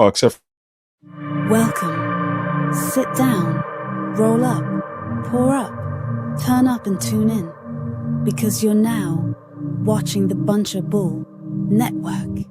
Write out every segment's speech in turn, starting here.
Oh, except. Welcome. Sit down, roll up, pour up, turn up and tune in. Because you're now watching the Buncher Bull Network.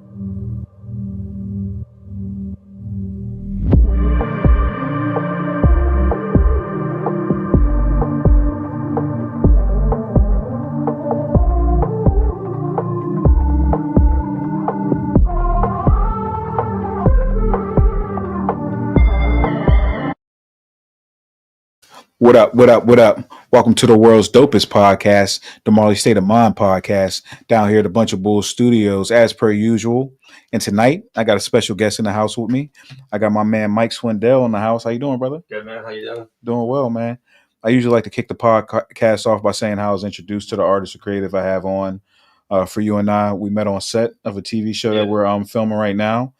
What up, what up, what up? Welcome to the world's dopest podcast, the Marley State of Mind podcast, down here at the Bunch of Bulls Studios, as per usual. And tonight, I got a special guest in the house with me. I got my man Mike Swindell in the house. How you doing, brother? Good, man. How you doing? Doing well, man. I usually like to kick the podcast off by saying how I was introduced to the artist or creative I have on. For you and I, we met on set of a TV show that we're filming right now.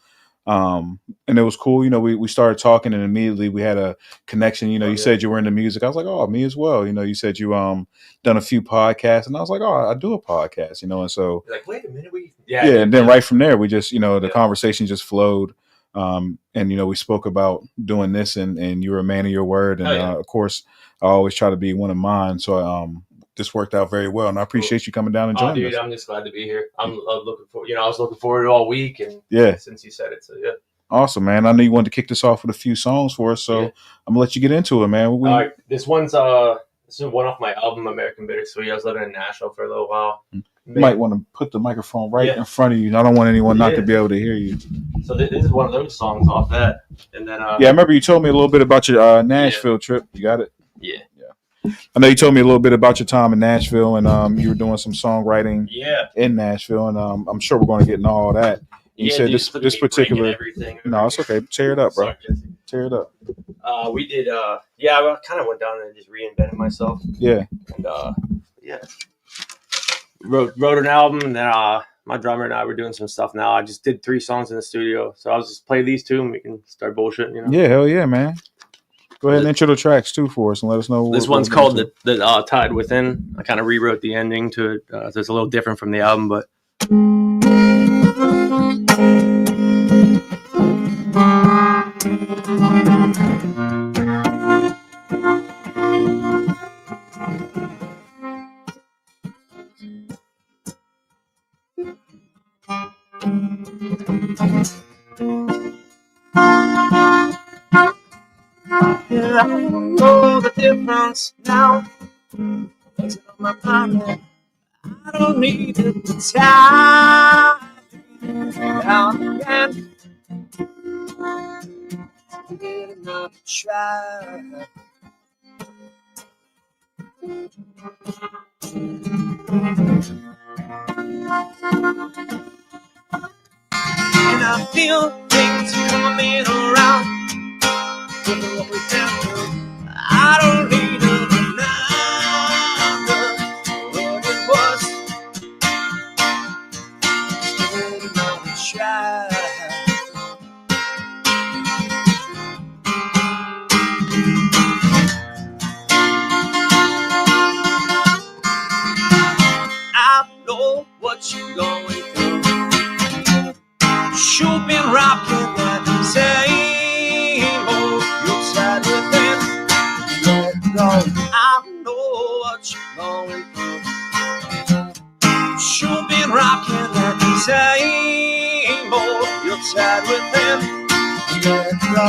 And it was cool. You know, we started talking and immediately we had a connection. You know, you said you were into music. I was like, oh, me as well. You know, you said you done a few podcasts and I was like, oh, I do a podcast, you know, and so you're like, wait a minute, and then right from there, we just, you know, the conversation just flowed. And, you know, we spoke about doing this and you were a man of your word. And of course, I always try to be one of mine. So this worked out very well. And I appreciate you coming down and joining us. I'm just glad to be here. I'm looking forward. You know, I was looking forward to it all week. And since you said it. So, yeah. Awesome, man. I know you wanted to kick this off with a few songs for us. So I'm going to let you get into it, man. All right. This is one off my album, American Bittersweet. I was living in Nashville for a little while. You might want to put the microphone in front of you. I don't want anyone not to be able to hear you. So this is one of those songs off that. And then I remember you told me a little bit about your Nashville trip. You got it? Yeah. I know you told me a little bit about your time in Nashville and you were doing some songwriting in Nashville. And I'm sure we're going to get into all that. You said this particular. No, it's okay. Tear it up, bro. Sorry, tear it up. We did. I kind of went down and just reinvented myself. Yeah. And wrote an album, and then my drummer and I were doing some stuff now. I just did 3 songs in the studio, so I'll just play these 2 and we can start bullshitting. You know? Yeah, hell yeah, man. Go ahead and intro the tracks too for us and let us know. This one's called the Tide Within. I kind of rewrote the ending to it, so it's a little different from the album, but. I don't know the difference now. What's on my mind? I don't need it to tie down again. Get another try. And I feel things coming around. Look at what we've been through. I don't need to remember what it was. Just give it another try. I know what you're going through. You've been rocking that same old. You're tired with them. Let go. I know what you're going through. You've been rocking that same old. You're tired with them. Let go.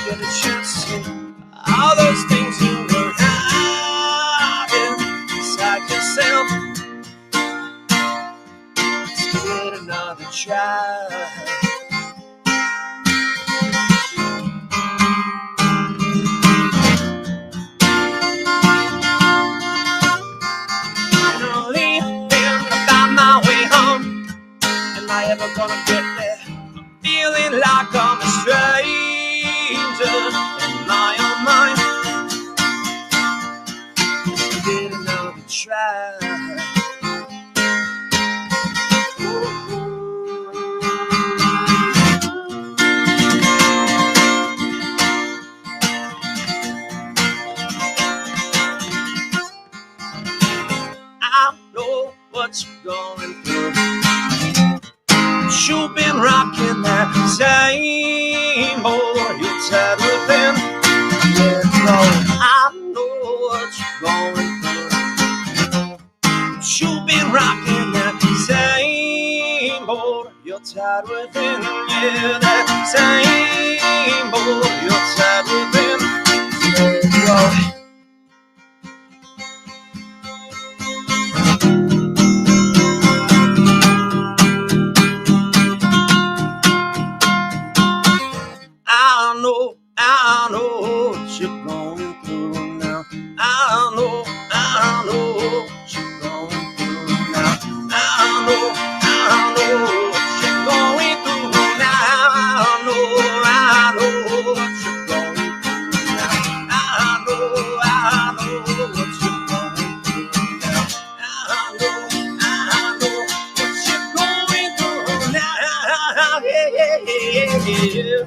Get a chance to all those things you were hiding inside yourself. Let's give it another try. I'm leaving about my way home. Am I ever gonna get there? I'm feeling like I'm a stranger. In my own mind, let's give it another try. same old, you're tired within. Yeah, Lord, I know what you're going through. You've been rocking that same boat, you're tired within. Yeah, that same boat, you're tired within. Yeah, Lord. I know what you're going through now. I know what you're going through now. I know what you're going through now. I know what you're going through now. I know what you're going through now. I know what you're going through now. Yeah.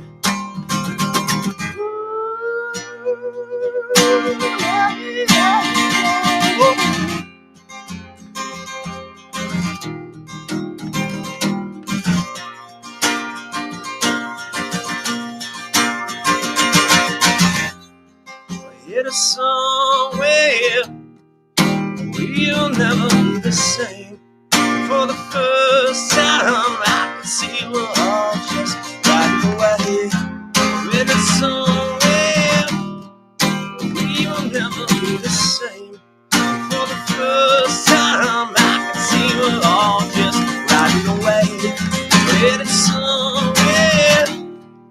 Hit a somewhere we'll never be the same. For the first time I can see we're all just riding away. Hit a somewhere we will never be the same. For the first time I can see we're all just riding away. Hit it somewhere,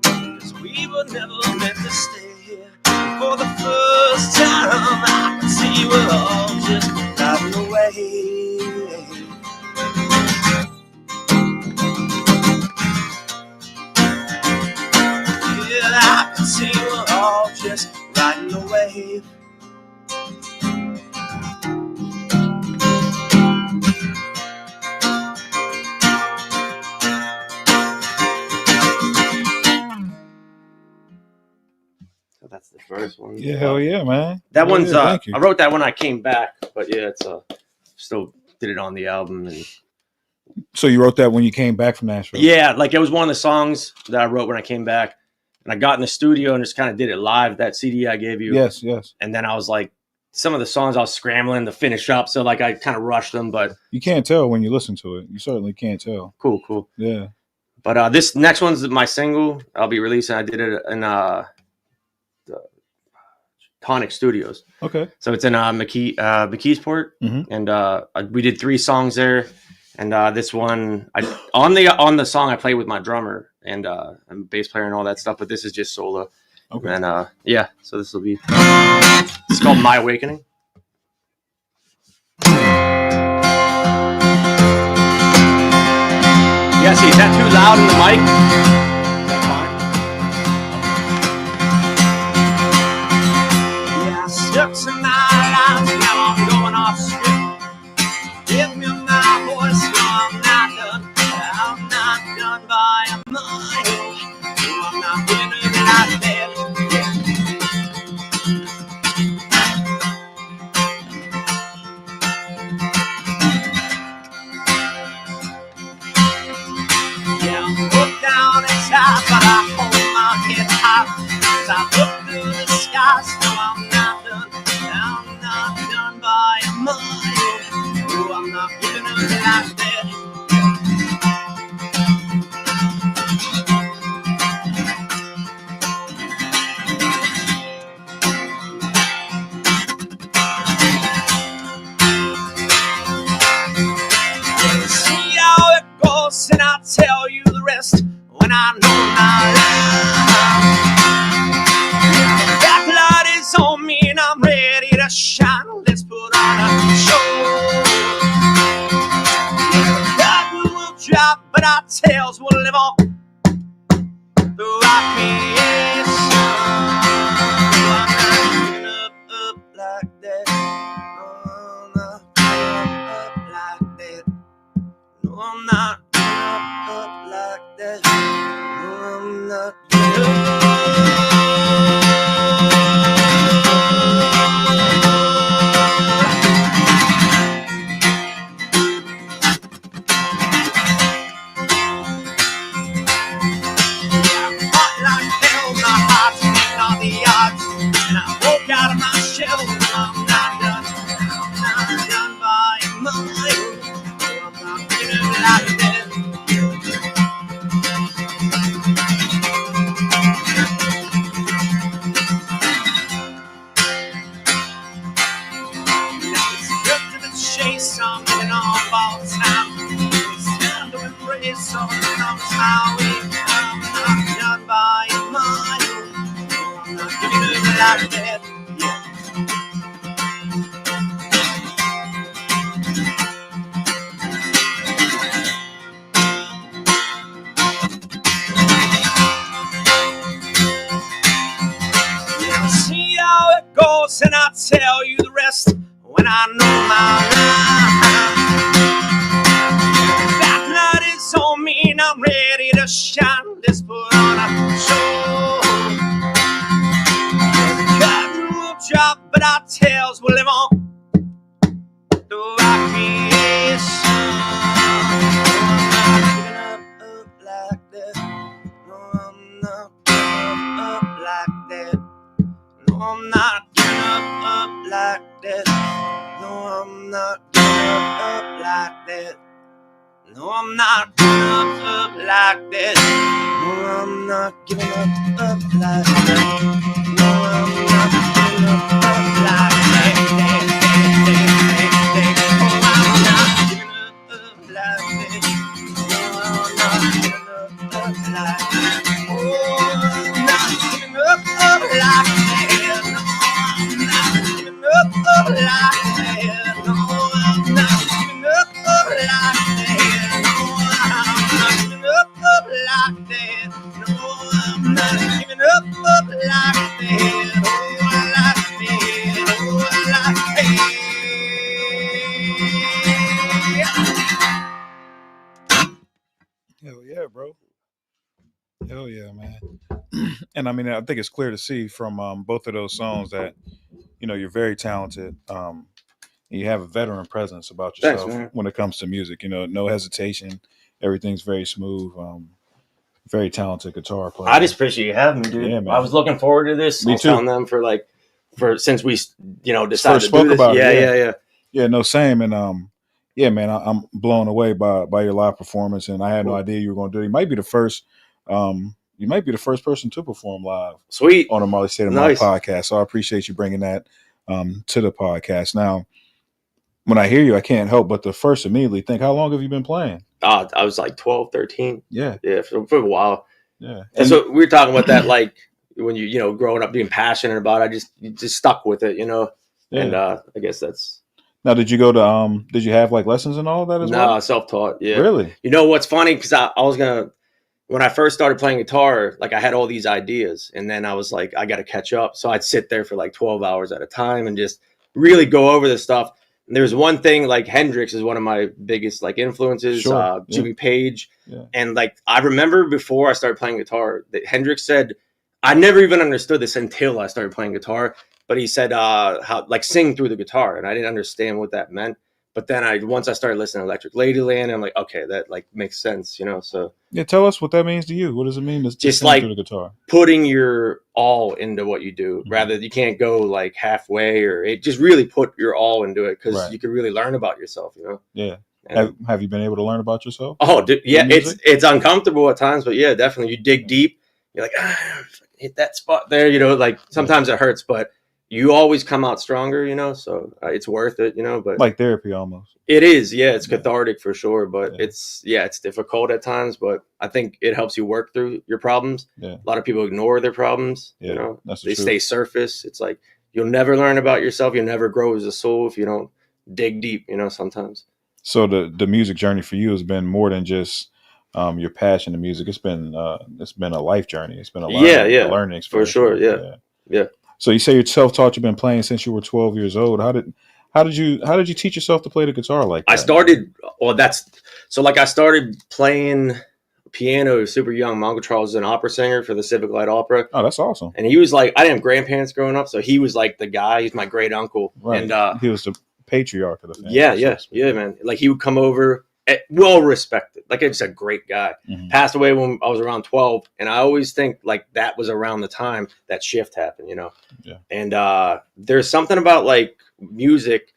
'cause we were never meant to stay here. For the first time I can see we're all just riding away. Yeah, I can see we're all just riding away. So that's the first one. Yeah, hell yeah, man. That hell one's yeah, thank you. I wrote that when I came back, but yeah, it's still did it on the album. And So you wrote that when you came back from Nashville? yeah, like it was one of the songs that I wrote when I came back, and I got in the studio and just kind of did it live. That CD I gave you. Yes. And then I was like, some of the songs I was scrambling to finish up, so like I kind of rushed them, but You can't tell when you listen to it. You certainly can't tell. cool. Yeah. But this next one's my single I'll be releasing. I did it in the Tonic Studios. Okay. So it's in McKeesport, and we did 3 songs there. And this one, on the song I play with my drummer and I'm a bass player and all that stuff. But this is just solo. Okay. And yeah, so this will be. It's called My Awakening. Yeah, see, is that too loud in the mic? Is that fine? Yeah, I stuck to my lines, now I'm going off script. Give me my voice, no, I'm not done by a mile. No, I'm not winner that I bet. Yeah, I'm hooked down like that. Yeah. Yeah, see how it goes, and I'll tell you the rest when I know my line. That night is on me, and I'm ready to shine. Let's put on a show. The curtain will drop, but our tales will live on. The rock is I'm not giving up like that. No, I'm not giving up like that. No, I'm not giving up like that. No, I'm not giving up like that. No, I'm not giving up like that. No, I'm not giving up like that. Oh, I'm not giving up like that. No, I'm not giving up like that. Oh, I'm not giving up like that. No, I'm not giving up like that. No, I'm not giving up like that. Like that. No, I'm not giving up like that. Oh, I like that. Oh, I like that. Hell yeah, bro. Hell yeah, man. And I mean, I think it's clear to see from both of those songs that, you know, you're very talented. You have a veteran presence about yourself. Thanks, when it comes to music. You know, no hesitation. Everything's very smooth. Very talented guitar player. I just appreciate you having me, dude. Yeah, man. I was looking forward to this. Me I was too. telling them since we, decided First to do this. about it, Yeah. Yeah, no, same. And yeah, man, I'm blown away by your live performance, and I had no idea you were going to do it. You might be the first. You might be the first person to perform live. Sweet. On a Marley State of Mind podcast. So I appreciate you bringing that to the podcast. Now, when I hear you, I can't help but to first immediately think, how long have you been playing? I was like 12, 13. Yeah. Yeah, for a while. Yeah. And so we were talking about that, like when you growing up being passionate about it, you just stuck with it, Yeah. And I guess that's. Now, did you go to did you have like lessons and all of that as well? No, self-taught. Yeah. Really? You know what's funny? Because I was gonna, when I first started playing guitar, like I had all these ideas, and then I was like, I got to catch up. So I'd sit there for like 12 hours at a time and just really go over this stuff. And there's one thing, like Hendrix is one of my biggest like influences. Sure. Jimmy Page, Yeah. And like I remember before I started playing guitar, that Hendrix said, I never even understood this until I started playing guitar. But he said, how like sing through the guitar, and I didn't understand what that meant. But then once I started listening to Electric Ladyland, I'm like, okay, that like makes sense, So yeah, tell us what that means to you. What does it mean to just sing like through the guitar? Putting your all into what you do. Mm-hmm. Rather, you can't go like halfway, or it just really put your all into it, because you can really learn about yourself, Yeah. And, have you been able to learn about yourself? Oh, yeah, it's uncomfortable at times, but yeah, definitely. You dig deep. You're like, hit that spot there, like sometimes it hurts, but you always come out stronger, so it's worth it, but like therapy almost. It is. Yeah. It's cathartic for sure, but it's difficult at times, but I think it helps you work through your problems. Yeah. A lot of people ignore their problems. Yeah, they stay surface. It's like, you'll never learn about yourself. You'll never grow as a soul if you don't dig deep, sometimes. So the music journey for you has been more than just your passion in music. It's been a life journey. It's been a learning experience. For sure. Yeah. So you say you're self-taught. You've been playing since you were 12 years old. How did you teach yourself to play the guitar like that? I started playing piano super young. My Uncle Charles is an opera singer for the Civic Light Opera. Oh, that's awesome. And he was like, I didn't have grandparents growing up, so he was like the guy. He's my great uncle. Right. And he was the patriarch of the family. Yeah, man. Like he would come over, well respected. Like just a great guy. Mm-hmm. Passed away when I was around 12, and I always think like that was around the time that shift happened, Yeah. And there's something about like music.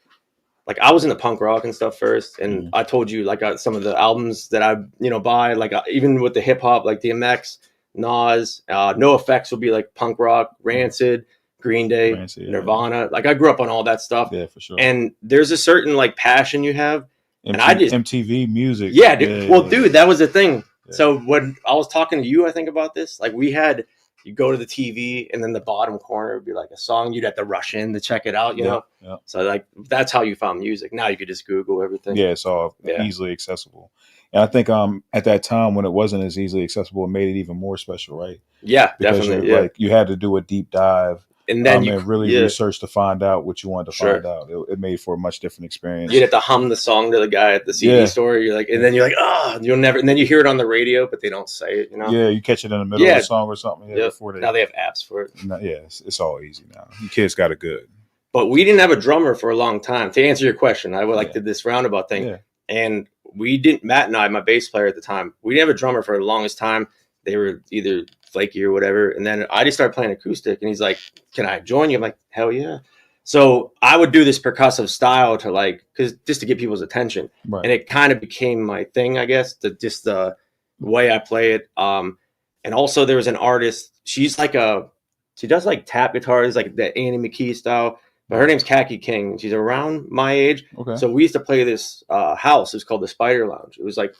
Like I was into punk rock and stuff first, and I told you like some of the albums that I buy, like even with the hip hop, like DMX, Nas, No Effects will be like punk rock, Rancid, Green Day, Nirvana. Yeah. Like I grew up on all that stuff. Yeah, for sure. And there's a certain like passion you have. And I just MTV music. Yeah, dude. Dude, that was the thing. Yeah. So when I was talking to you, I think about this, like we had you go to the TV, and then the bottom corner would be like a song. You'd have to rush in to check it out, you know? Yeah. So like that's how you found music. Now you could just Google everything. Yeah, it's all easily accessible. And I think at that time when it wasn't as easily accessible, it made it even more special, right? Yeah, Because definitely. Yeah. like you had to do a deep dive And then you really research to find out what you wanted to find out. It made for a much different experience. You'd have to hum the song to the guy at the CD store. You're like, and then you're like, you'll never. And then you hear it on the radio, but they don't say it. You know? Yeah, you catch it in the middle of the song or something. Yeah, before now they have apps for it. It's all easy now. You kids got it good. But we didn't have a drummer for a long time. To answer your question, I did this roundabout thing, and we didn't. Matt and I, my bass player at the time, we didn't have a drummer for the longest time. They were either flaky or whatever. And then I just started playing acoustic, and he's like, "Can I join you?" I'm like, "Hell yeah!" So I would do this percussive style to just to get people's attention, and it kind of became my thing, I guess. The way I play it. And also there was an artist. She does like tap guitars, like the Annie McKee style. But her name's Khaki King. She's around my age. Okay. So we used to play this house. It was called the Spider Lounge. It was like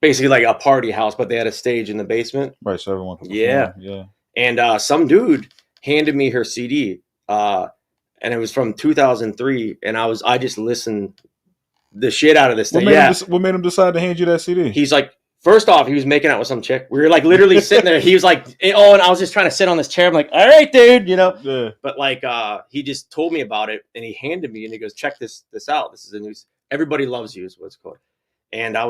basically like a party house, but they had a stage in the basement. Right, so everyone could perform. Yeah. And some dude handed me her CD, and it was from 2003, and I just listened the shit out of this thing. What made him decide to hand you that CD? He's like, first off, he was making out with some chick. We were like literally sitting there. He was like, and I was just trying to sit on this chair. I'm like, all right, dude, you know. Yeah. But like, he just told me about it, and he handed me, and he goes, check this out. This is a new. Everybody Loves You is what it's called. And I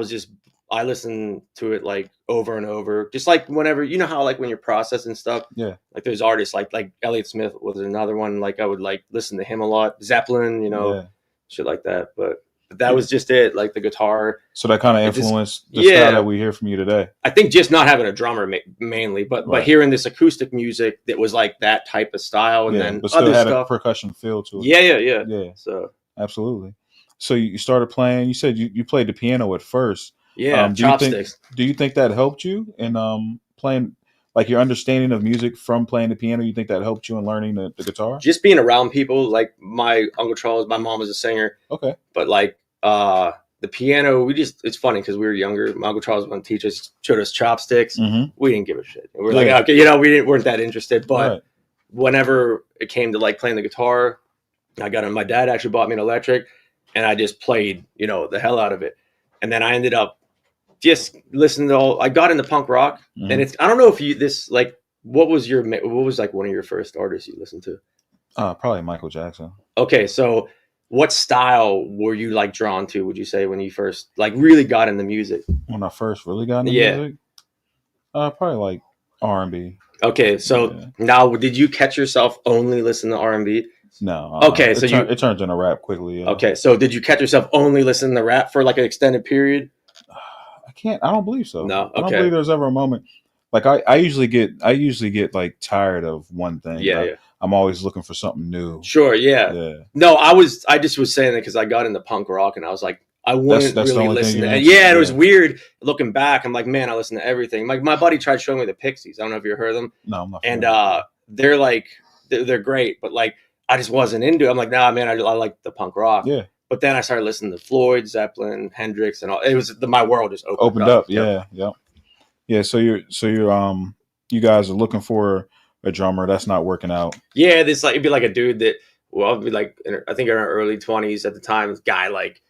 listened to it like over and over, just like whenever, you know how like when you're processing stuff. Yeah. Like there's artists like Elliott Smith was another one. Like I would like listen to him a lot. Zeppelin, you know, shit like that. But that was just it, like the guitar. So that kind of influenced the style that we hear from you today. I think just not having a drummer mainly, but hearing this acoustic music that was like that type of style, and then but still other had stuff. A percussion feel to it. Yeah. So absolutely. So you started playing. You said you played the piano at first. Yeah, chopsticks. Do you think that helped you in playing? Like your understanding of music from playing the piano, you think that helped you in learning the guitar? Just being around people, like my Uncle Charles, my mom was a singer. Okay. But like the piano, it's funny because we were younger. My Uncle Charles wanted to teach us, showed us chopsticks. Mm-hmm. We didn't give a shit. We were like, okay, you know, weren't that interested. But whenever it came to like playing the guitar, my dad actually bought me an electric, and I just played, you know, the hell out of it. And then I ended up just listening to I got into punk rock, and I don't know if what was like one of your first artists you listened to? Probably Michael Jackson. Okay. So what style were you like drawn to, would you say, when you first like really got into music? When I first really got into music? Probably like R&B. Okay. So now did you catch yourself only listening to R&B? No. Okay. So it turns into rap quickly. Yeah. Okay. So did you catch yourself only listening to rap for like an extended period? I don't believe so. No, okay. I don't believe there's ever a moment. Like I usually get like tired of one thing. Yeah. I'm always looking for something new. Sure. Yeah. No, I just was saying that because I got into punk rock, and I was like, I wouldn't really listen to it. Yeah, it was weird looking back. I'm like, man, I listen to everything. Like my buddy tried showing me the Pixies. I don't know if you heard them. No, I'm not. And they're like, they're great, but like I just wasn't into it. I'm like, nah, man, I like the punk rock. Yeah. But then I started listening to Floyd, Zeppelin, Hendrix, and all. It was my world just opened up. Yeah. So you guys are looking for a drummer that's not working out. Yeah, it'd be like a dude that it'd be like I think in our early 20s at the time, guy like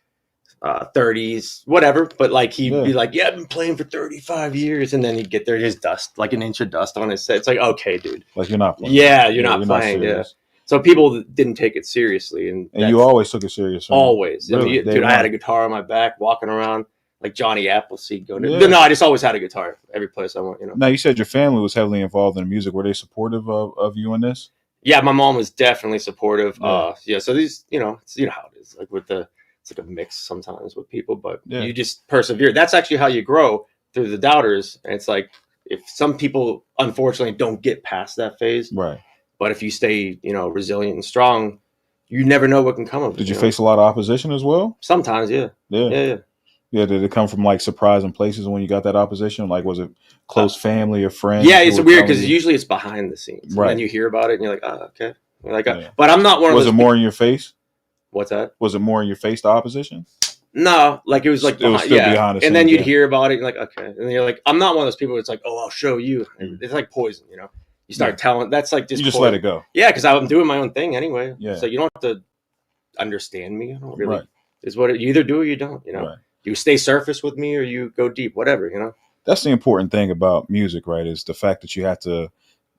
30s, whatever. But like he'd be like, yeah, I've been playing for 35 years, and then he'd get there, just dust, like an inch of dust on his set. It's like, okay, dude, like you're not playing. Yeah, you're not playing. Yeah. So people didn't take it seriously, and you always took it serious. Right? Always, really? I mean, dude. I had a guitar on my back, walking around like Johnny Appleseed. No, I just always had a guitar every place I went. You know. Now you said your family was heavily involved in music. Were they supportive of you in this? Yeah, my mom was definitely supportive. So these, it's, how it is. Like it's like a mix sometimes with people, but you just persevere. That's actually how you grow, through the doubters. And it's like if some people unfortunately don't get past that phase, right? But if you stay, resilient and strong, you never know what can come of it. Did you face a lot of opposition as well? Sometimes, yeah. Did it come from like surprising places when you got that opposition? Like, was it close family or friends? Yeah, it's weird because usually it's behind the scenes. Right. And then you hear about it and you're like, oh, okay. You're like, but I'm not one of those. Was it more in your face? What's that? Was it more in your face, the opposition? No, like it was like behind the scenes. And then you'd hear about it and you're like, okay. And then you're like, I'm not one of those people. It's like, oh, I'll show you. It's like poison, you start telling. That's like you just let it go. Yeah, because I'm doing my own thing anyway. Yeah. So you don't have to understand me. I don't really. Right. Is what you either do or you don't. You know, Right. you stay surface with me or you go deep. Whatever. You know. That's the important thing about music, right? Is the fact that you have to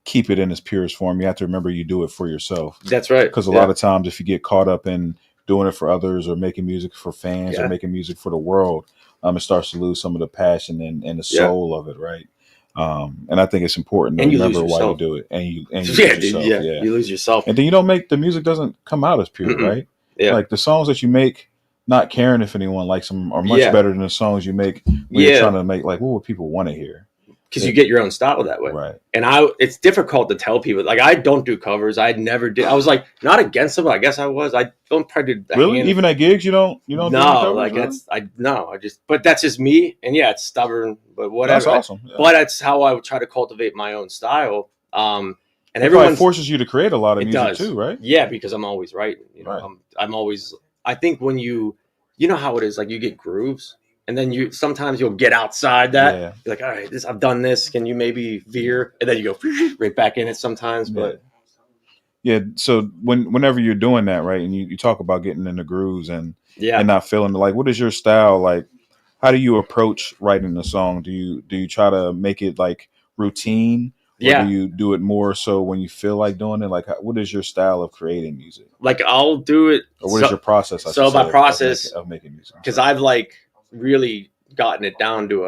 keep it in its purest form. You have to remember you do it for yourself. That's right. Because a lot of times, if you get caught up in doing it for others or making music for fans or making music for the world, it starts to lose some of the passion and the soul of it, right? And I think it's important to remember why you do it, and you lose yourself. You lose yourself, and then you don't make the music doesn't come out as pure, right? Yeah, like the songs that you make, not caring if anyone likes them, are much better than the songs you make when you're trying to make like what would people want to hear. Because you get your own style that way. Right. And it's difficult to tell people. Like, I don't do covers. I never did. I was like, not against them. I guess I was. I don't probably do really? Even at gigs, you don't do covers, like really? But that's just me. And yeah, it's stubborn, but whatever. That's awesome. Yeah. But that's how I would try to cultivate my own style. And everyone forces you to create a lot of music too, right? Yeah, because I'm always writing. You know, right. I'm always, I think when you know how it is, like you get grooves. And then sometimes you'll get outside that. Yeah. You're like, all right, I've done this. Can you maybe veer? And then you go right back in it sometimes. But so whenever you're doing that, right, and you talk about getting in the grooves and not feeling like, what is your style like? How do you approach writing a song? Do you try to make it like routine? Or do you do it more so when you feel like doing it? Like, what is your style of creating music? Like, I'll do it. Or what is your process? My process of making music, because I've like really gotten it down to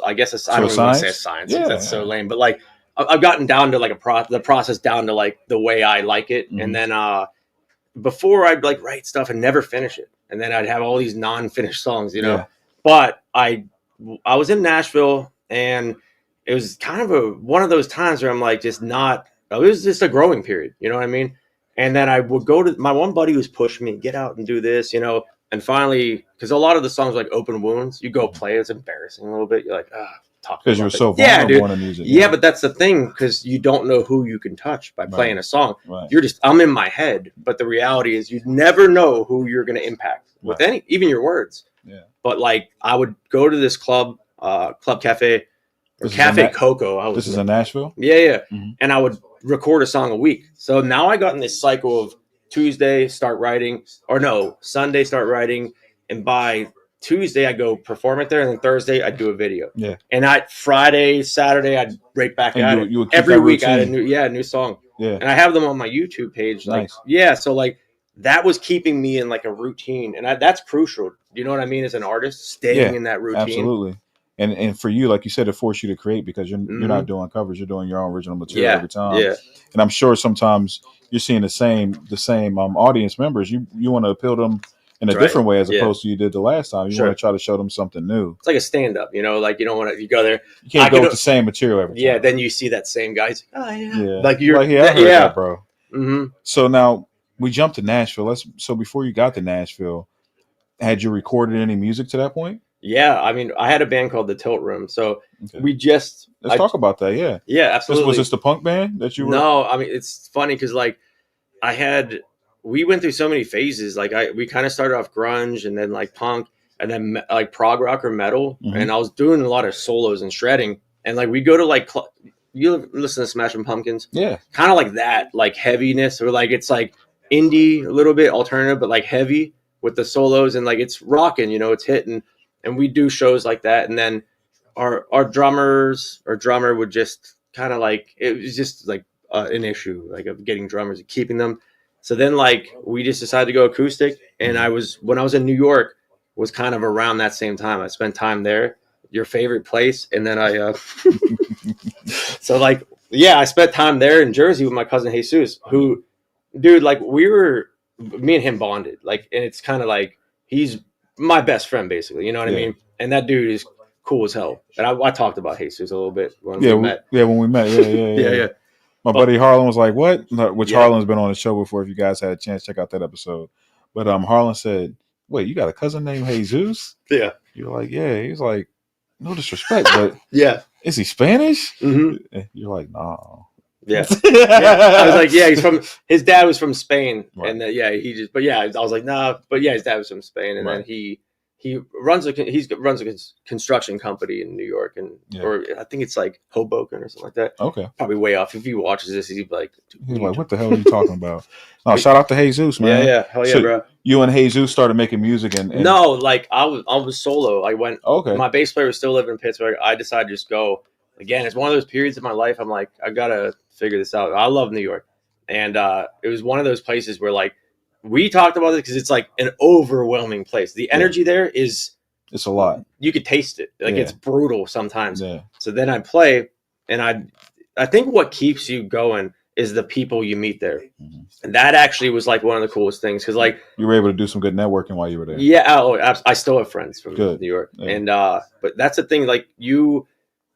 I don't even want to say a science. Yeah. That's so lame, but like I've gotten down to like the process down to like the way I like it. Mm-hmm. And then before I'd like write stuff and never finish it, and then I'd have all these non-finished songs, you know. Yeah. But I was in Nashville, and it was kind of one of those times where I'm like it was just a growing period, you know what I mean? And then I would go to my one buddy who's pushing me, get out and do this, you know. And finally, because a lot of the songs are like open wounds, you go play, it's embarrassing a little bit. You're like, talk because you're so vulnerable in music. Yeah, but that's the thing, because you don't know who you can touch by playing a song. Right. I'm in my head, but the reality is you never know who you're going to impact with even your words. Yeah. But like, I would go to this club cafe, or Cafe Coco. This is in Nashville? Yeah. Mm-hmm. And I would record a song a week. So now I got in this cycle of Tuesday, start writing, Sunday, start writing. And by Tuesday, I go perform it there. And then Thursday, I do a video. Yeah. And Friday, Saturday, I'd right back at it. Every week, I had a new song. Yeah. And I have them on my YouTube page. Like, nice. So like that was keeping me in like a routine. And that's crucial. You know what I mean? As an artist, staying in that routine. Absolutely. And for you, like you said, it forced you to create because you're not doing covers. You're doing your own original material every time. Yeah. And I'm sure sometimes you're seeing the same audience members. You want to appeal to them in a different way as opposed to you did the last time. You want to try to show them something new. It's like a stand-up, you know, like you don't want to, you go there. You can't go with the same material every time. Yeah, then you see that same guy. He's like, oh, yeah. Like you're like, I heard that, bro. Mm-hmm. So now we jumped to Nashville. So before you got to Nashville, had you recorded any music to that point? Yeah, I mean, I had a band called the Tilt Room, so let's talk about that. Yeah, absolutely. Was this the punk band that you were? No, I mean, it's funny because like we went through so many phases. Like we kind of started off grunge and then like punk and then like prog rock or metal, and I was doing a lot of solos and shredding, and like we go to like you listen to Smashing Pumpkins, kind of like that, like heaviness, or like it's like indie a little bit alternative, but like heavy with the solos and like it's rocking, you know, it's hitting. And we do shows like that. And then our drummer would just kind of like, it was just like an issue, like of getting drummers and keeping them. So then like, we just decided to go acoustic. And when I was in New York, was kind of around that same time. I spent time there, your favorite place. And then so like, I spent time there in Jersey with my cousin Jesus, who, dude, like me and him bonded. Like, and it's kind of like, he's my best friend, basically, you know what I mean? And that dude is cool as hell. And I talked about Jesus a little bit when we met. Yeah, when we met. Yeah. My buddy Harlan was like, what? Which Harlan's been on the show before. If you guys had a chance, check out that episode. But Harlan said, wait, you got a cousin named Jesus? Yeah. You're like, yeah. He's like, no disrespect, but is he Spanish? Mm-hmm. You're like, no. Yeah. I was like, his dad was from Spain. Right. And I was like, nah, but his dad was from Spain. And then he he runs a construction company in New York, and or I think it's like Hoboken or something like that. Okay, probably way off. If he watches this, he's like, what the hell are you talking about? No, shout out to Jesus, man. Yeah, hell yeah, bro. You and Jesus started making music, and no, like I was solo. I went. Okay, my bass player was still living in Pittsburgh. I decided to just go. Again, it's one of those periods in my life. I'm like, I gotta figure this out. I love New York, and it was one of those places where like. We talked about it because it's like an overwhelming place. The energy there is it's a lot. You could taste it. Like it's brutal sometimes. Yeah. So then I play, and I think what keeps you going is the people you meet there. Mm-hmm. And that actually was like one of the coolest things because like you were able to do some good networking while you were there. Yeah, I still have friends from New York, and but that's the thing. Like you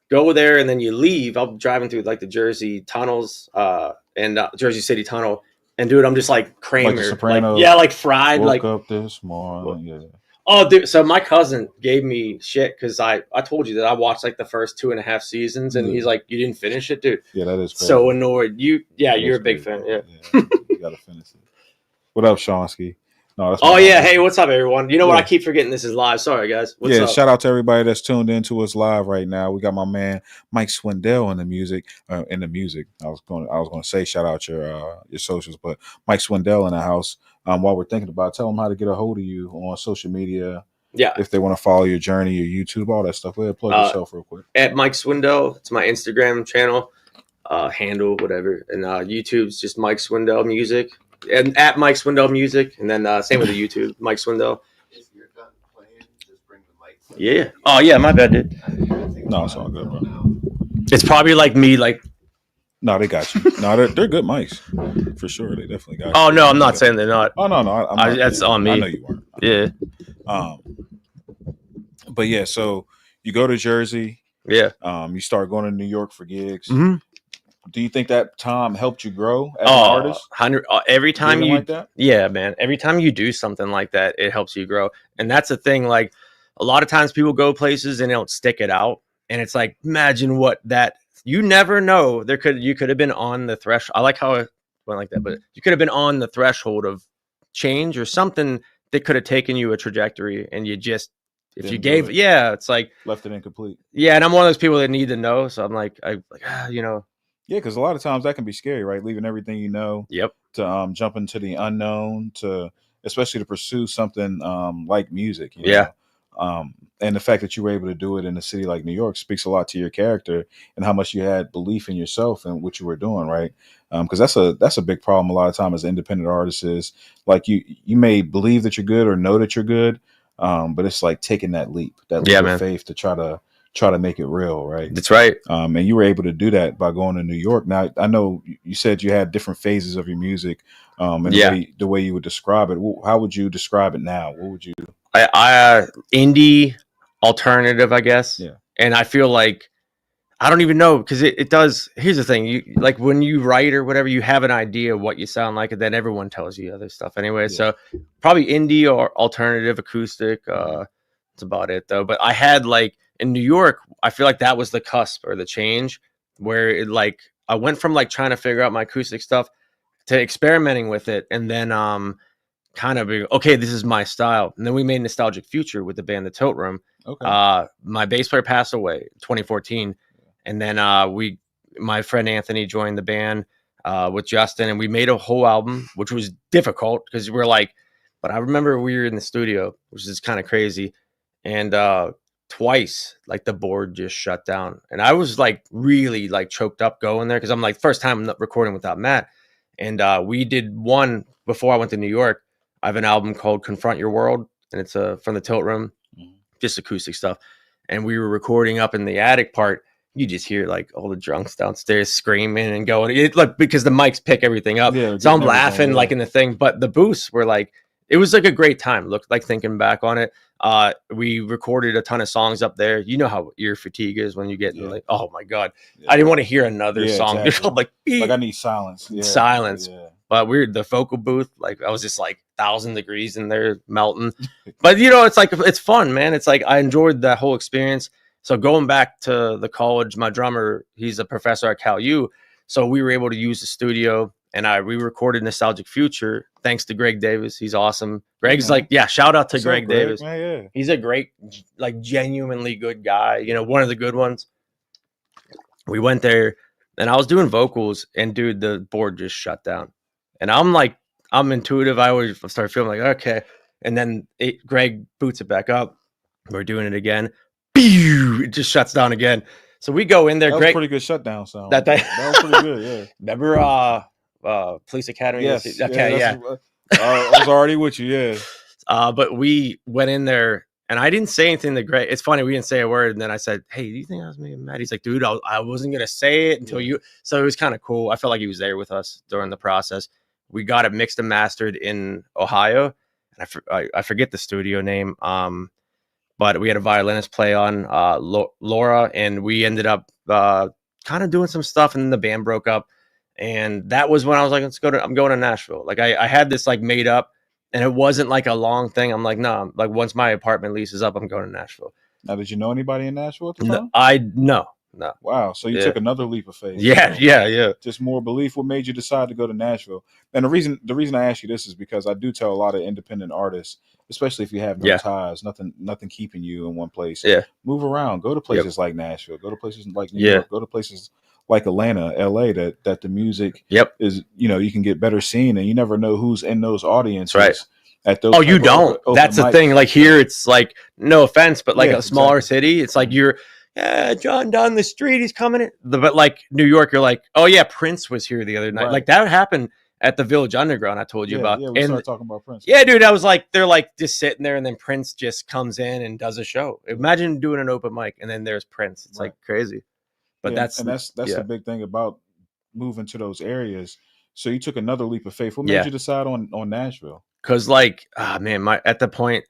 go there and then you leave. I'm driving through like the Jersey tunnels, and Jersey City Tunnel. And dude, I'm just like Kramer, like Sopranos, like fried. Woke up this morning. Yeah. Oh, dude. So my cousin gave me shit because I told you that I watched like the first 2.5 seasons, and he's like, "You didn't finish it, dude." Yeah, that is crazy. So annoyed. You're a big fan. Yeah. You gotta finish it. What up, Shawnsky? No, that's hey, what's up, everyone? You know what? I keep forgetting this is live. Sorry, guys. What's up? Shout out to everybody that's tuned in to us live right now. We got my man Mike Swindell in the music. I was going to say shout out your socials, but Mike Swindell in the house. While we're thinking about it, tell them how to get a hold of you on social media. Yeah, if they want to follow your journey, your YouTube, all that stuff. Go ahead, plug yourself real quick. At Mike Swindell, it's my Instagram channel, handle, whatever, and YouTube's just Mike Swindell Music. And at Mike Swindell Music, and then same with the YouTube, Mike Swindell. If you're done playing, just bring the mic. Yeah. Oh yeah, my bad, dude. No, it's all good, bro. It's probably like me, like. No, they got you. No, they're good mics for sure. They definitely got you. Oh no, I'm not saying they're not. Oh no, that's on me. I know you weren't. Yeah. But yeah, so you go to Jersey. Yeah. You start going to New York for gigs. Mm-hmm. Do you think that time helped you grow as an artist? Every time you, like that? Yeah, man. Every time you do something like that, it helps you grow. And that's the thing. Like a lot of times people go places and they don't stick it out. And it's like, imagine what that, you never know. You could have been on the threshold. I like how it went like that, but you could have been on the threshold of change or something that could have taken you a trajectory. And you just, if you gave, it's like left it incomplete. Yeah. And I'm one of those people that need to know. So I'm like, you know. Yeah, because a lot of times that can be scary, right? Leaving everything you know. Yep. To jump into the unknown, especially to pursue something like music. You know? And the fact that you were able to do it in a city like New York speaks a lot to your character and how much you had belief in yourself and what you were doing, right? Because that's a big problem a lot of time as independent artists is like you may believe that you're good or know that you're good, but it's like taking that leap of faith to try to make it real, right? That's right. And you were able to do that by going to New York. Now, I know you said you had different phases of your music, and the way you would describe it. How would you describe it now? What would you? I indie alternative, I guess. Yeah. And I feel like I don't even know because it does. Here's the thing: you like when you write or whatever, you have an idea of what you sound like, and then everyone tells you other stuff anyway. Yeah. So probably indie or alternative acoustic. That's about it though. But I had like. In New York, I feel like that was the cusp or the change where it like I went from like trying to figure out my acoustic stuff to experimenting with it and then kind of being, okay, this is my style. And then we made Nostalgic Future with the band The Tilt Room. Okay. My bass player passed away 2014. And then my friend Anthony joined the band with Justin and we made a whole album, which was difficult because we're like, but I remember we were in the studio, which is kind of crazy. And twice like the board just shut down and I was like really like choked up going there because I'm like first time recording without Matt and we did one before I went to New York. I have an album called Confront Your World and it's from the Tilt Room, just acoustic stuff, and we were recording up in the attic part. You just hear like all the drunks downstairs screaming and going like because the mics pick everything up, so I'm laughing like in the thing, but the booths were like it was like a great time. Look, like thinking back on it, we recorded a ton of songs up there. You know how ear fatigue is when you get like, oh my god, I didn't want to hear another song. Exactly. I'm like I need silence. Silence. Yeah. But the vocal booth, like I was just like 1,000 degrees in there melting. But you know, it's like it's fun, man. It's like I enjoyed that whole experience. So going back to the college, my drummer, he's a professor at Cal U. So we were able to use the studio. and we recorded Nostalgic Future thanks to Greg Davis. He's awesome. Greg's like, shout out to Greg Davis. Man, yeah. He's a great, like, genuinely good guy. You know, one of the good ones. We went there, and I was doing vocals, and dude, the board just shut down. And I'm intuitive. I always start feeling like, okay. And then Greg boots it back up. We're doing it again. It just shuts down again. So we go in there. That was pretty good shutdown sound. That was pretty good, yeah. Remember Police Academy? Yes. Okay, yeah. I was already with you, yeah. But we went in there, and I didn't say anything to Greg. It's funny, we didn't say a word, and then I said, hey, do you think I was maybe mad? He's like, dude, I wasn't going to say it until you. So it was kind of cool. I felt like he was there with us during the process. We got it mixed and mastered in Ohio. And I forget the studio name. But we had a violinist play on Laura, and we ended up kind of doing some stuff, and then the band broke up. And that was when I was like, I'm going to Nashville. Like I had this like made up, and it wasn't like a long thing. I'm like, no, like once my apartment lease is up, I'm going to Nashville. Now, did you know anybody in Nashville at the time? No. Wow. So you took another leap of faith. Yeah. Just more belief. What made you decide to go to Nashville? And the reason I ask you this is because I do tell a lot of independent artists, especially if you have no ties, nothing keeping you in one place. Yeah. Move around. Go to places like Nashville. Go to places like New York. Go to places like Atlanta, LA, that the music is, you can get better seen, and you never know who's in those audiences. Right. At those you don't. That's the thing. Like here, it's like, no offense, but like a smaller city, it's like you're, John down the street, he's coming in. But like New York, you're like, oh yeah, Prince was here the other night. Right. Like that happened at the Village Underground I told you about. Yeah, we started talking about Prince. Yeah, dude, I was like, they're like just sitting there, and then Prince just comes in and does a show. Imagine doing an open mic, and then there's Prince. It's like crazy. But that's the big thing about moving to those areas. So you took another leap of faith. What made you decide on Nashville? Because like, at the point,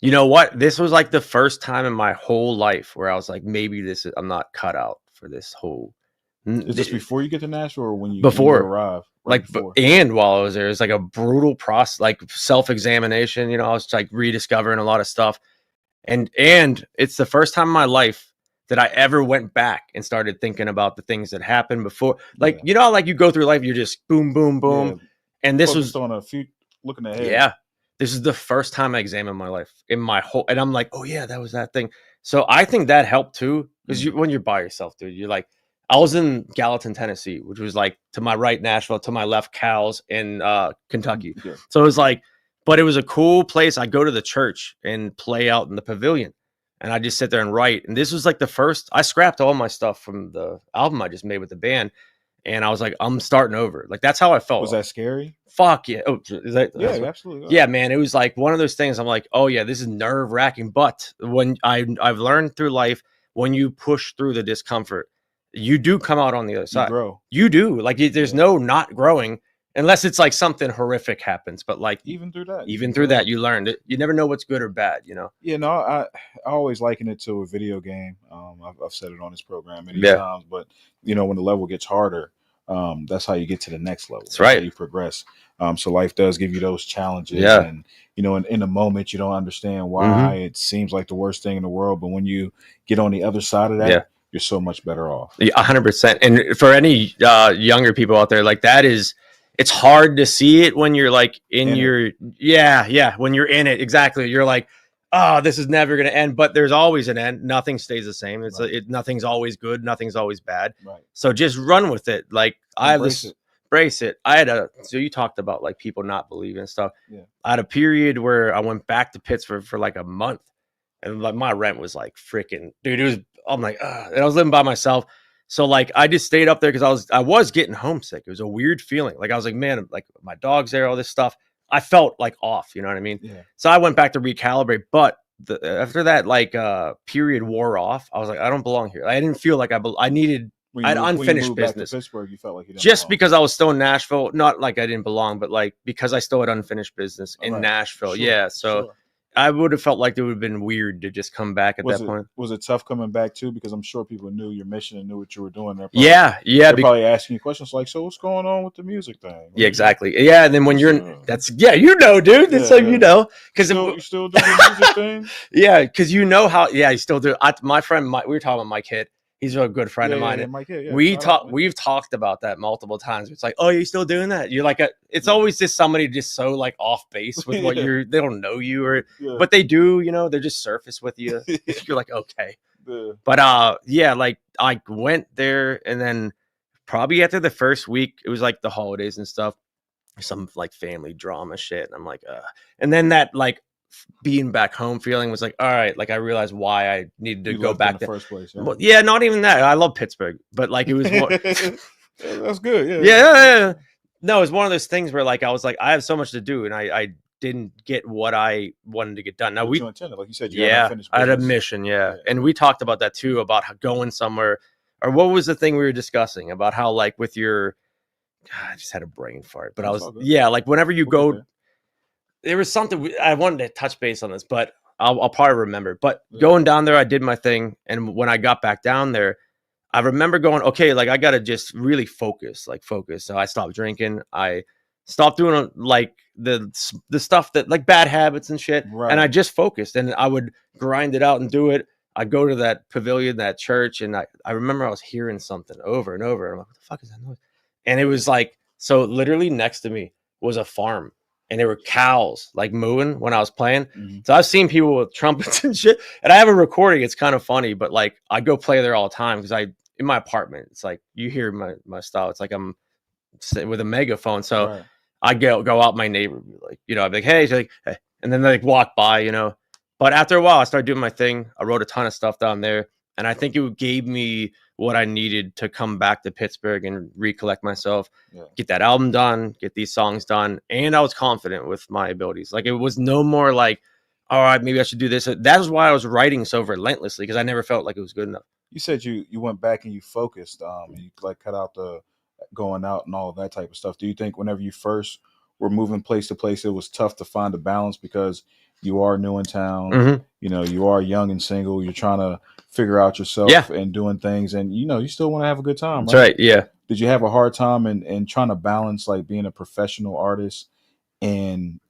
you know what? This was like the first time in my whole life where I was like, maybe I'm not cut out for this whole. Is this before you get to Nashville, or when you arrive? And while I was there, it's like a brutal process, like self-examination. I was like rediscovering a lot of stuff, and it's the first time in my life that I ever went back and started thinking about the things that happened before. Like, like you go through life, you're just boom, boom, boom. Yeah. And this was on a few looking ahead. Yeah. This is the first time I examined my life in my whole, and I'm like, oh yeah, that was that thing. So I think that helped too. Because when you're by yourself, dude, you're like, I was in Gallatin, Tennessee, which was like to my right, Nashville, to my left, Cal's in Kentucky. Yeah. So it was like, but it was a cool place. I go to the church and play out in the pavilion. And I just sit there and write. And this was like the first, I scrapped all my stuff from the album I just made with the band. And I was like, I'm starting over. Like, that's how I felt. Was that scary? Fuck yeah. Oh, is that, yeah, absolutely. Yeah, man. It was like one of those things. I'm like, oh yeah, this is nerve wracking. But when I've learned through life, when you push through the discomfort, you do come out on the other side. You grow. You do. Like, there's no not growing. Unless it's like something horrific happens, but like even through that, you learned it. You never know what's good or bad, Yeah, no, I always liken it to a video game. I've said it on this program many times, but when the level gets harder, that's how you get to the next level. That's right. How you progress. So life does give you those challenges, and in the moment you don't understand why it seems like the worst thing in the world, but when you get on the other side of that, you're so much better off. 100%. And for any younger people out there, like that is. It's hard to see it when you're like when you're in it. Exactly. You're like, oh, this is never going to end, but there's always an end. Nothing stays the same. It's nothing's always good. Nothing's always bad. Right. So just run with it. Like embrace it. So you talked about like people not believing and stuff. Yeah. I had a period where I went back to Pittsburgh for like a month, and like my rent was like freaking, dude, I'm like, and I was living by myself. So like I just stayed up there because I was getting homesick. It was a weird feeling. Like I was like, man, like my dog's there, all this stuff. I felt like off, you know what I mean? Yeah. So I went back to recalibrate. But after that like period wore off, I was like, I don't belong here. I didn't feel like I needed. I had unfinished business. Back to Pittsburgh, you felt like you didn't just belong. Because I was still in Nashville, not like I didn't belong, but like because I still had unfinished business in Nashville. Sure. Yeah, so. Sure. I would have felt like it would have been weird to just come back at that point. Was it tough coming back too? Because I'm sure people knew your mission and knew what you were doing there. They're probably asking you questions like, "So what's going on with the music thing?" Yeah, exactly. Yeah, and then when you're in, dude. That's because because you still do the music thing. Yeah, because how. Yeah, you still do. My friend, we were talking about Mike Hitt. He's a good friend of mine. Mike, We've talked about that multiple times. It's like, oh, you still doing that? You're like, it's always just somebody just so like off base with what they don't know you but they do, they're just surface with you. You're like, okay. But like I went there, and then probably after the first week, it was like the holidays and stuff, some like family drama shit. And I'm like, and then that like being back home feeling was like, all right, like I realized why I needed to go back in the first place. Well, not even that. I love Pittsburgh, but like it was more that's good. Yeah. No, it was one of those things where like I was like, I have so much to do, and I didn't get what I wanted to get done. Now what you intended, like you said, I had a mission, and we talked about that too, about how going somewhere, or what was the thing we were discussing about how like with your, God, I just had a brain fart, but like whenever you go. There was something I wanted to touch base on this, but I'll probably remember. But going down there, I did my thing. And when I got back down there, I remember going, okay, like I got to just really focus. So I stopped drinking. I stopped doing like the stuff that like bad habits and shit. Right. And I just focused, and I would grind it out and do it. I'd go to that pavilion, that church. And I remember I was hearing something over and over. I'm like, what the fuck is that noise? And it was like, so literally next to me was a farm. And there were cows like mooing when I was playing. Mm-hmm. So I've seen people with trumpets and shit. And I have a recording. It's kind of funny, but like I go play there all the time because in my apartment, it's like you hear my style. It's like I'm sitting with a megaphone. So I go out my neighborhood, like, I'd be like, hey, like, hey. And then they like walk by, But after a while, I started doing my thing. I wrote a ton of stuff down there. And I think it gave me what I needed to come back to Pittsburgh and recollect myself, get that album done, get these songs done. And I was confident with my abilities. Like it was no more like, all right, maybe I should do this. That was why I was writing so relentlessly, because I never felt like it was good enough. You said you went back and you focused, and you like cut out the going out and all of that type of stuff. Do you think whenever you first were moving place to place, it was tough to find a balance because you are new in town, mm-hmm. You are young and single, you're trying to figure out yourself and doing things, and you still want to have a good time, right? That's right. Yeah. Did you have a hard time in trying to balance like being a professional artist and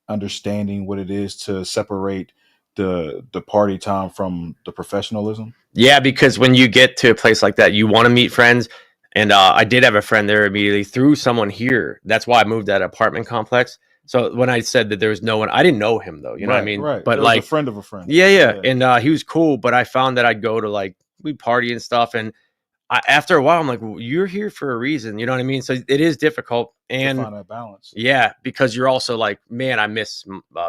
understanding what it is to separate the party time from the professionalism? Yeah, because when you get to a place like that, you want to meet friends. And I did have a friend there immediately through someone here. That's why I moved that apartment complex. So when I said that there was no one, I didn't know him though. You know what I mean? Right. But like a friend of a friend. Yeah. And he was cool, but I found that I'd go to like, we'd party and stuff. And after a while, I'm like, well, you're here for a reason. You know what I mean? So it is difficult. And to find that balance. Yeah. Because you're also like, man, I miss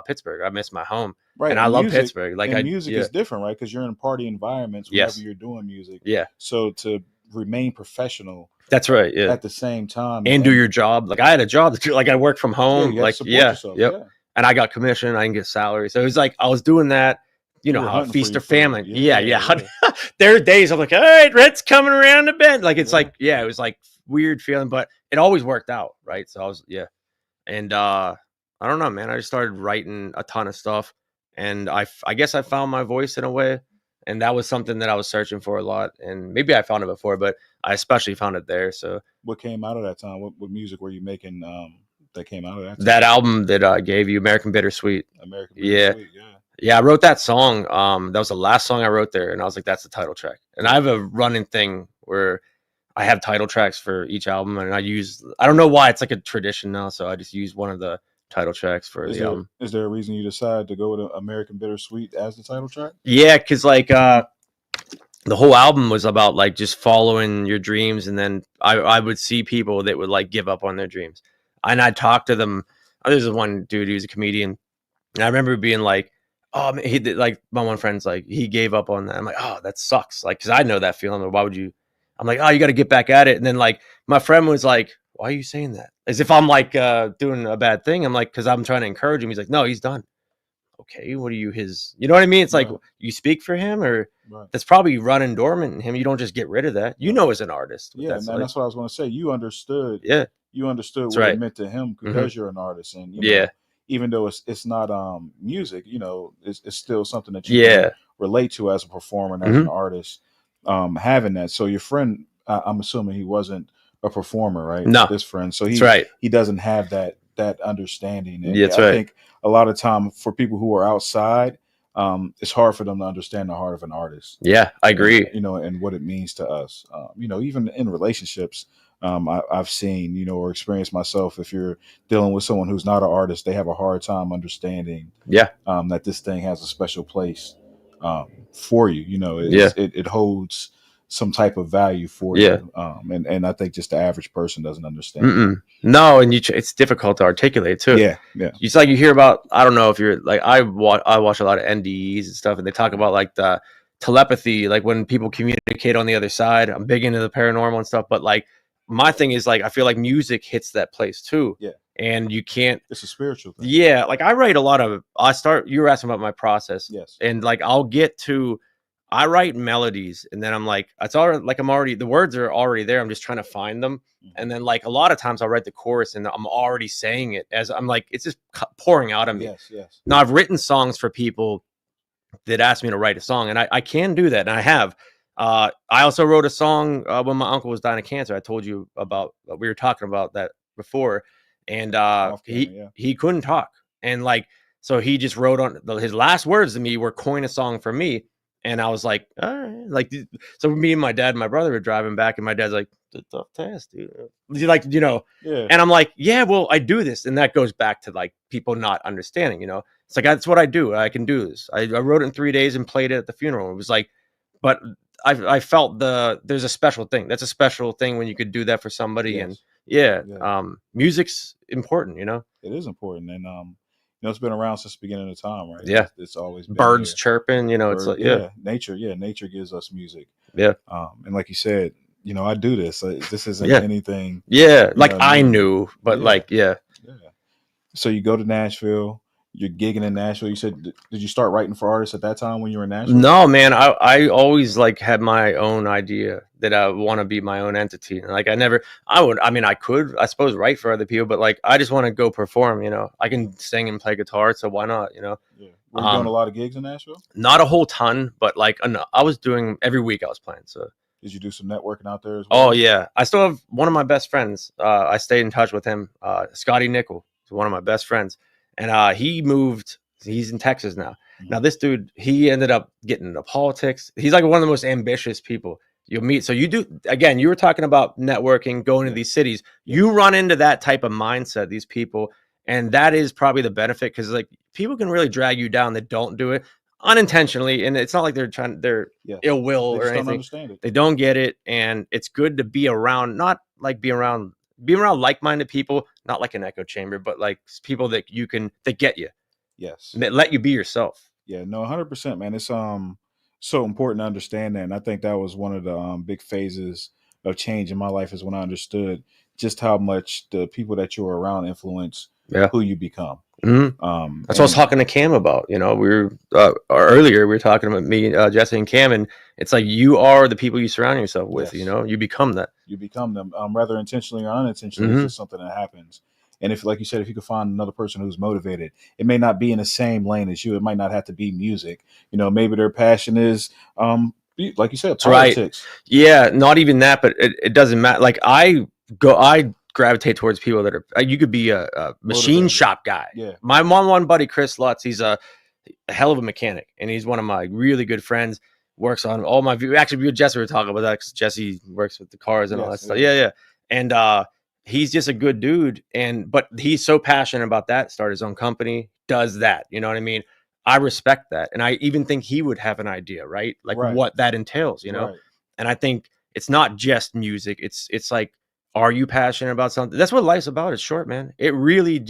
Pittsburgh. I miss my home. Right. And I love Pittsburgh. Like music is different, right? Because you're in party environments whenever you're doing music. Yeah. So to remain professional. That's right. Yeah. At the same time, and do your job. Like I had a job that like I worked from home. Yourself. Yep. And I got commission. I didn't get salary. So it was like I was doing that. How feast or famine. Yeah. There are days I'm like, all right, rent's coming around the bend. Like it's like, it was like weird feeling, but it always worked out, right? So I was and I don't know, man. I just started writing a ton of stuff, and I guess I found my voice in a way. And that was something that I was searching for a lot. And maybe I found it before, but I especially found it there. So what came out of that time? What music were you making that came out of that time? That album that I gave you, American Bittersweet. Bittersweet, yeah. I wrote that song. That was the last song I wrote there. And I was like, that's the title track. And I have a running thing where I have title tracks for each album. And I don't know why, it's like a tradition now. So I just use one of the title tracks for the album. Is there a reason you decided to go with American Bittersweet as the title track? Yeah, because like the whole album was about like just following your dreams, and then I would see people that would like give up on their dreams, and I'd talk to them. There's one dude who's a comedian, and I remember being like, oh man, he did, like my one friend's like he gave up on that. I'm like, oh, that sucks, like because I know that feeling. Why would you? I'm like, oh, you got to get back at it. And then like my friend was like, why are you saying that? As if I'm like doing a bad thing. I'm like, because I'm trying to encourage him. He's like, no, he's done. Okay, what are you, you know what I mean? It's like, you speak for him, or that's probably running dormant in him. You don't just get rid of that. As an artist. Yeah, and that's what I was going to say. You understood. Yeah. You understood what it meant to him because you're an artist. And even though it's not music, it's still something that you can relate to as a performer and as an artist, having that. So your friend, I'm assuming he wasn't a performer, right? No. This friend. So he doesn't have that understanding. And I think a lot of time for people who are outside, it's hard for them to understand the heart of an artist. Yeah, I agree. And what it means to us. Even in relationships, I've seen, or experienced myself. If you're dealing with someone who's not an artist, they have a hard time understanding. Yeah. That this thing has a special place for you. It holds some type of value for you. And I think just the average person doesn't understand. No, and it's difficult to articulate too. Yeah. It's like you hear about, I don't know if you're like, I watch a lot of NDEs and stuff, and they talk about like the telepathy, like when people communicate on the other side. I'm big into the paranormal and stuff, but like my thing is like, I feel like music hits that place too. Yeah. And you can't. It's a spiritual thing. Yeah. Like I write a lot of, you were asking about my process. Yes. And like, I write melodies, and then I'm like, the words are already there. I'm just trying to find them. And then like a lot of times I'll write the chorus and I'm already saying it as I'm like, it's just pouring out of me. Yes. Now I've written songs for people that asked me to write a song, and I can do that. And I have. I also wrote a song when my uncle was dying of cancer. I told you about, we were talking about that before, and he couldn't talk. And like, so he just wrote on his last words to me were coin a song for me. And I was like, all right. Like, so me and my dad and my brother were driving back, and my dad's like, it's a tough task, dude. Like, Yeah. And I'm like, yeah, well, I do this. And that goes back to like people not understanding, it's like, that's what I do. I can do this. I wrote it in 3 days and played it at the funeral. It was like, but I felt there's a special thing. That's a special thing when you could do that for somebody. Yes. And music's important, It is important. And, it's been around since the beginning of time, right? Yeah. It's always been birds here. chirping, it's like, nature. Yeah. Nature gives us music. Yeah. And like you said, I do this. This isn't anything. Yeah. Like I knew, but Yeah. So you go to Nashville, you're gigging in Nashville. You said, did you start writing for artists at that time when you were in Nashville? No, man. I always like had my own idea that I want to be my own entity. And like, I could, I suppose, write for other people, but like, I just want to go perform, I can sing and play guitar. So why not, Yeah. Were you doing a lot of gigs in Nashville? Not a whole ton, but like, I was doing every week I was playing. So did you do some networking out there as well? Oh yeah. I still have one of my best friends. I stayed in touch with him. Scotty Nickel is one of my best friends. And he moved. He's in Texas now. Mm-hmm. Now this dude, he ended up getting into politics. He's like one of the most ambitious people you'll meet. So you were talking about networking, going to these cities. You run into that type of mindset, these people, and that is probably the benefit, because like people can really drag you down that don't do it unintentionally, and it's not like they're ill will or anything. Don't understand it. They don't get it, and it's good to be around, be around like-minded people, not like an echo chamber, but like people that get you. Yes. And that let you be yourself. Yeah, no, 100%, man. It's so important to understand that. And I think that was one of the big phases of change in my life, is when I understood just how much the people that you're around influence who you become. Mm-hmm. That's what I was talking to Cam about. We were earlier, we were talking about me, Jesse and Cam, and it's like, you are the people you surround yourself with. Yes. You become that. You become them, whether intentionally or unintentionally. Mm-hmm. It's just something that happens. And if, like you said, if you could find another person who's motivated, it may not be in the same lane as you. It might not have to be music. Maybe their passion is, like you said, politics. Right. Yeah, not even that, but it doesn't matter. Like I gravitate towards people that are, you could be a machine shop guy. Yeah. My one buddy, Chris Lutz, he's a hell of a mechanic, and he's one of my really good friends. Works on all my actually, Jesse were talking about that, because Jesse works with the cars and all that stuff. Yeah. And he's just a good dude, but he's so passionate about that. Start his own company, does that. You know what I mean? I respect that, and I even think he would have an idea, right? Like what that entails, Right. And I think it's not just music. It's like, are you passionate about something? That's what life's about. It's short, man. It really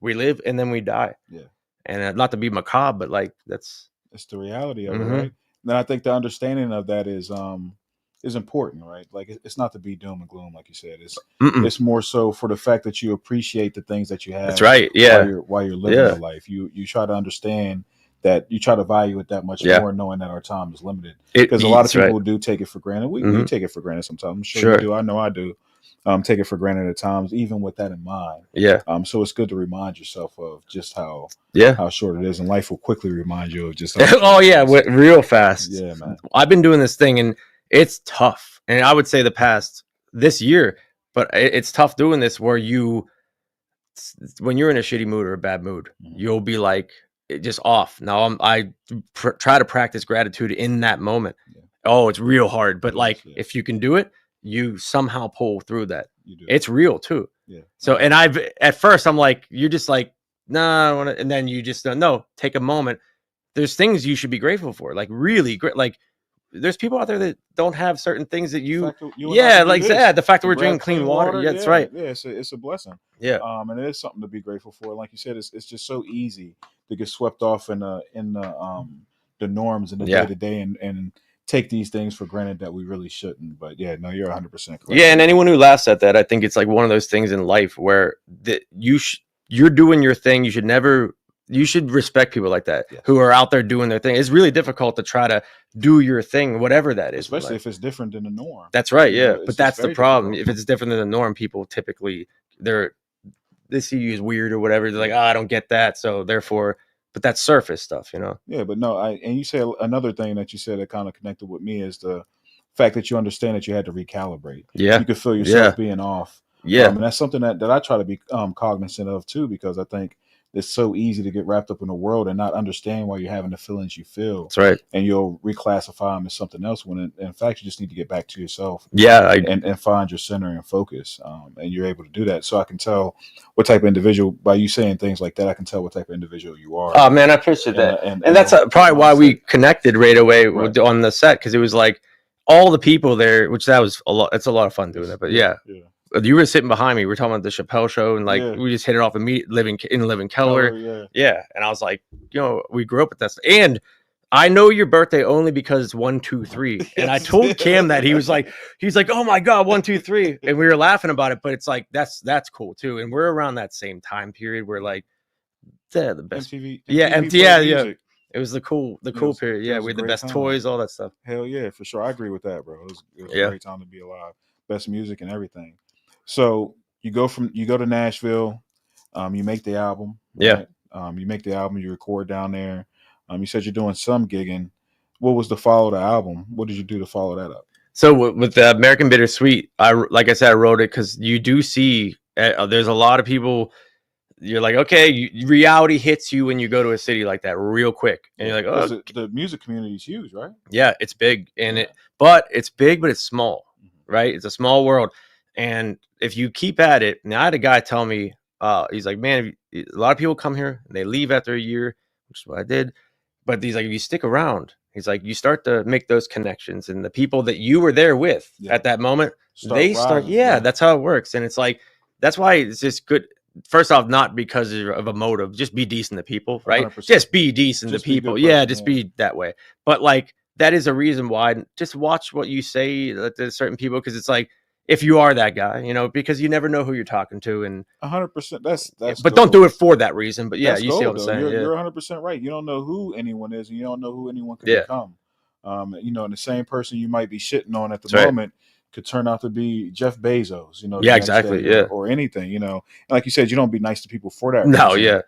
we live and then we die. Yeah. And not to be macabre, but like it's the reality of it, right? And I think the understanding of that is important, right? Like, it's not to be doom and gloom, like you said. It's more so for the fact that you appreciate the things that you have. That's right. Yeah. While you're living your life, you try to understand that, you try to value it that much more, knowing that our time is limited. Because a lot of people do take it for granted. We take it for granted sometimes. I'm sure you do. I know I do. Take it for granted at times, even with that in mind. Yeah. So it's good to remind yourself of just how short it is, and life will quickly remind you of just. Oh yeah, real fast. Yeah, man. I've been doing this thing, and it's tough. And I would say this year, but it's tough doing this, where when you're in a shitty mood or a bad mood, you'll be like, just off. Now I try to practice gratitude in that moment. Yeah. Oh, it's real hard, but It like is, yeah. if you can do it, you somehow pull through that. You do. It's real too. Yeah. So, and at first I'm like, you're just like, nah, I want to, and then you just don't know. Take a moment. There's things you should be grateful for, like really great. Like there's people out there that don't have certain things that you yeah, like the fact that we're drinking clean water. Yeah, that's right. Yeah, it's a blessing. Yeah. And it is something to be grateful for. Like you said, it's just so easy to get swept off in the norms in the day to day and take these things for granted that we really shouldn't. But yeah, no, you're 100% correct. Yeah, and anyone who laughs at that, I think it's like one of those things in life where you're doing your thing. You should respect people like that who are out there doing their thing. It's really difficult to try to do your thing, whatever that is. Especially if it's different than the norm. That's right, yeah. But that's the problem. Difficult. If it's different than the norm, people typically they see you as weird or whatever. They're like, I don't get that. So therefore, but that's surface stuff, you know? Yeah, but no, and you said another thing that you said that kind of connected with me is the fact that you understand that you had to recalibrate. Yeah. You could feel yourself being off. Yeah. And that's something that I try to be cognizant of too, because I think it's so easy to get wrapped up in the world and not understand why you're having the feelings you feel. That's right. And you'll reclassify them as something else when in fact you just need to get back to yourself. Yeah. And find your center and focus. And you're able to do that. So I can tell what type of individual, by you saying things like that, I can tell what type of individual you are. Oh man, I appreciate that. And that's probably why we connected right away on the set. Cause it was like all the people there, which that was a lot. It's a lot of fun doing that, but yeah. You were sitting behind me. We were talking about the Chappelle show, and like we just hit it off living Keller. Yeah, and I was like, you know, we grew up with that. And I know your birthday only because it's 1, 2, 3. And I told Cam that he's like, oh my god, 1, 2, 3, and we were laughing about it. But it's like that's cool too. And we're around that same time period where like the best MTV yeah. It was the cool period. Yeah, we had the best toys, all that stuff. Hell yeah, for sure. I agree with that, bro. It was a great time to be alive. Best music and everything. So you go to Nashville, you make the album. Right? You make the album, you record down there. You said you're doing some gigging. What was the follow the album? What did you do to follow that up? So with the American Bittersweet, like I said, I wrote it because you do see there's a lot of people. You're like, okay, reality hits you when you go to a city like that real quick, and you're like, oh, the music community is huge, right? Yeah, it's big, and but it's big, but it's small, right? It's a small world. And if you keep at it, now I had a guy tell me, he's like, man, a lot of people come here and they leave after a year, which is what I did. But he's like, if you stick around, he's like, you start to make those connections, and the people that you were there with at that moment, start. That's how it works. And it's like, that's why it's just good. First off, not because of a motive, just be decent to people, right? 100%. Just be decent to people. Be that way. But like, that is a reason why. Just watch what you say to certain people, because it's like, if you are that guy, you know, because you never know who you're talking to, and 100%. That's. But don't do it for that reason. But yeah, you see what I'm saying. You're 100% right. You don't know who anyone is, and you don't know who anyone can become. You know, and the same person you might be shitting on at the moment could turn out to be Jeff Bezos. You know. Yeah, exactly. Or anything. You know, and like you said, you don't be nice to people for that. No, reason.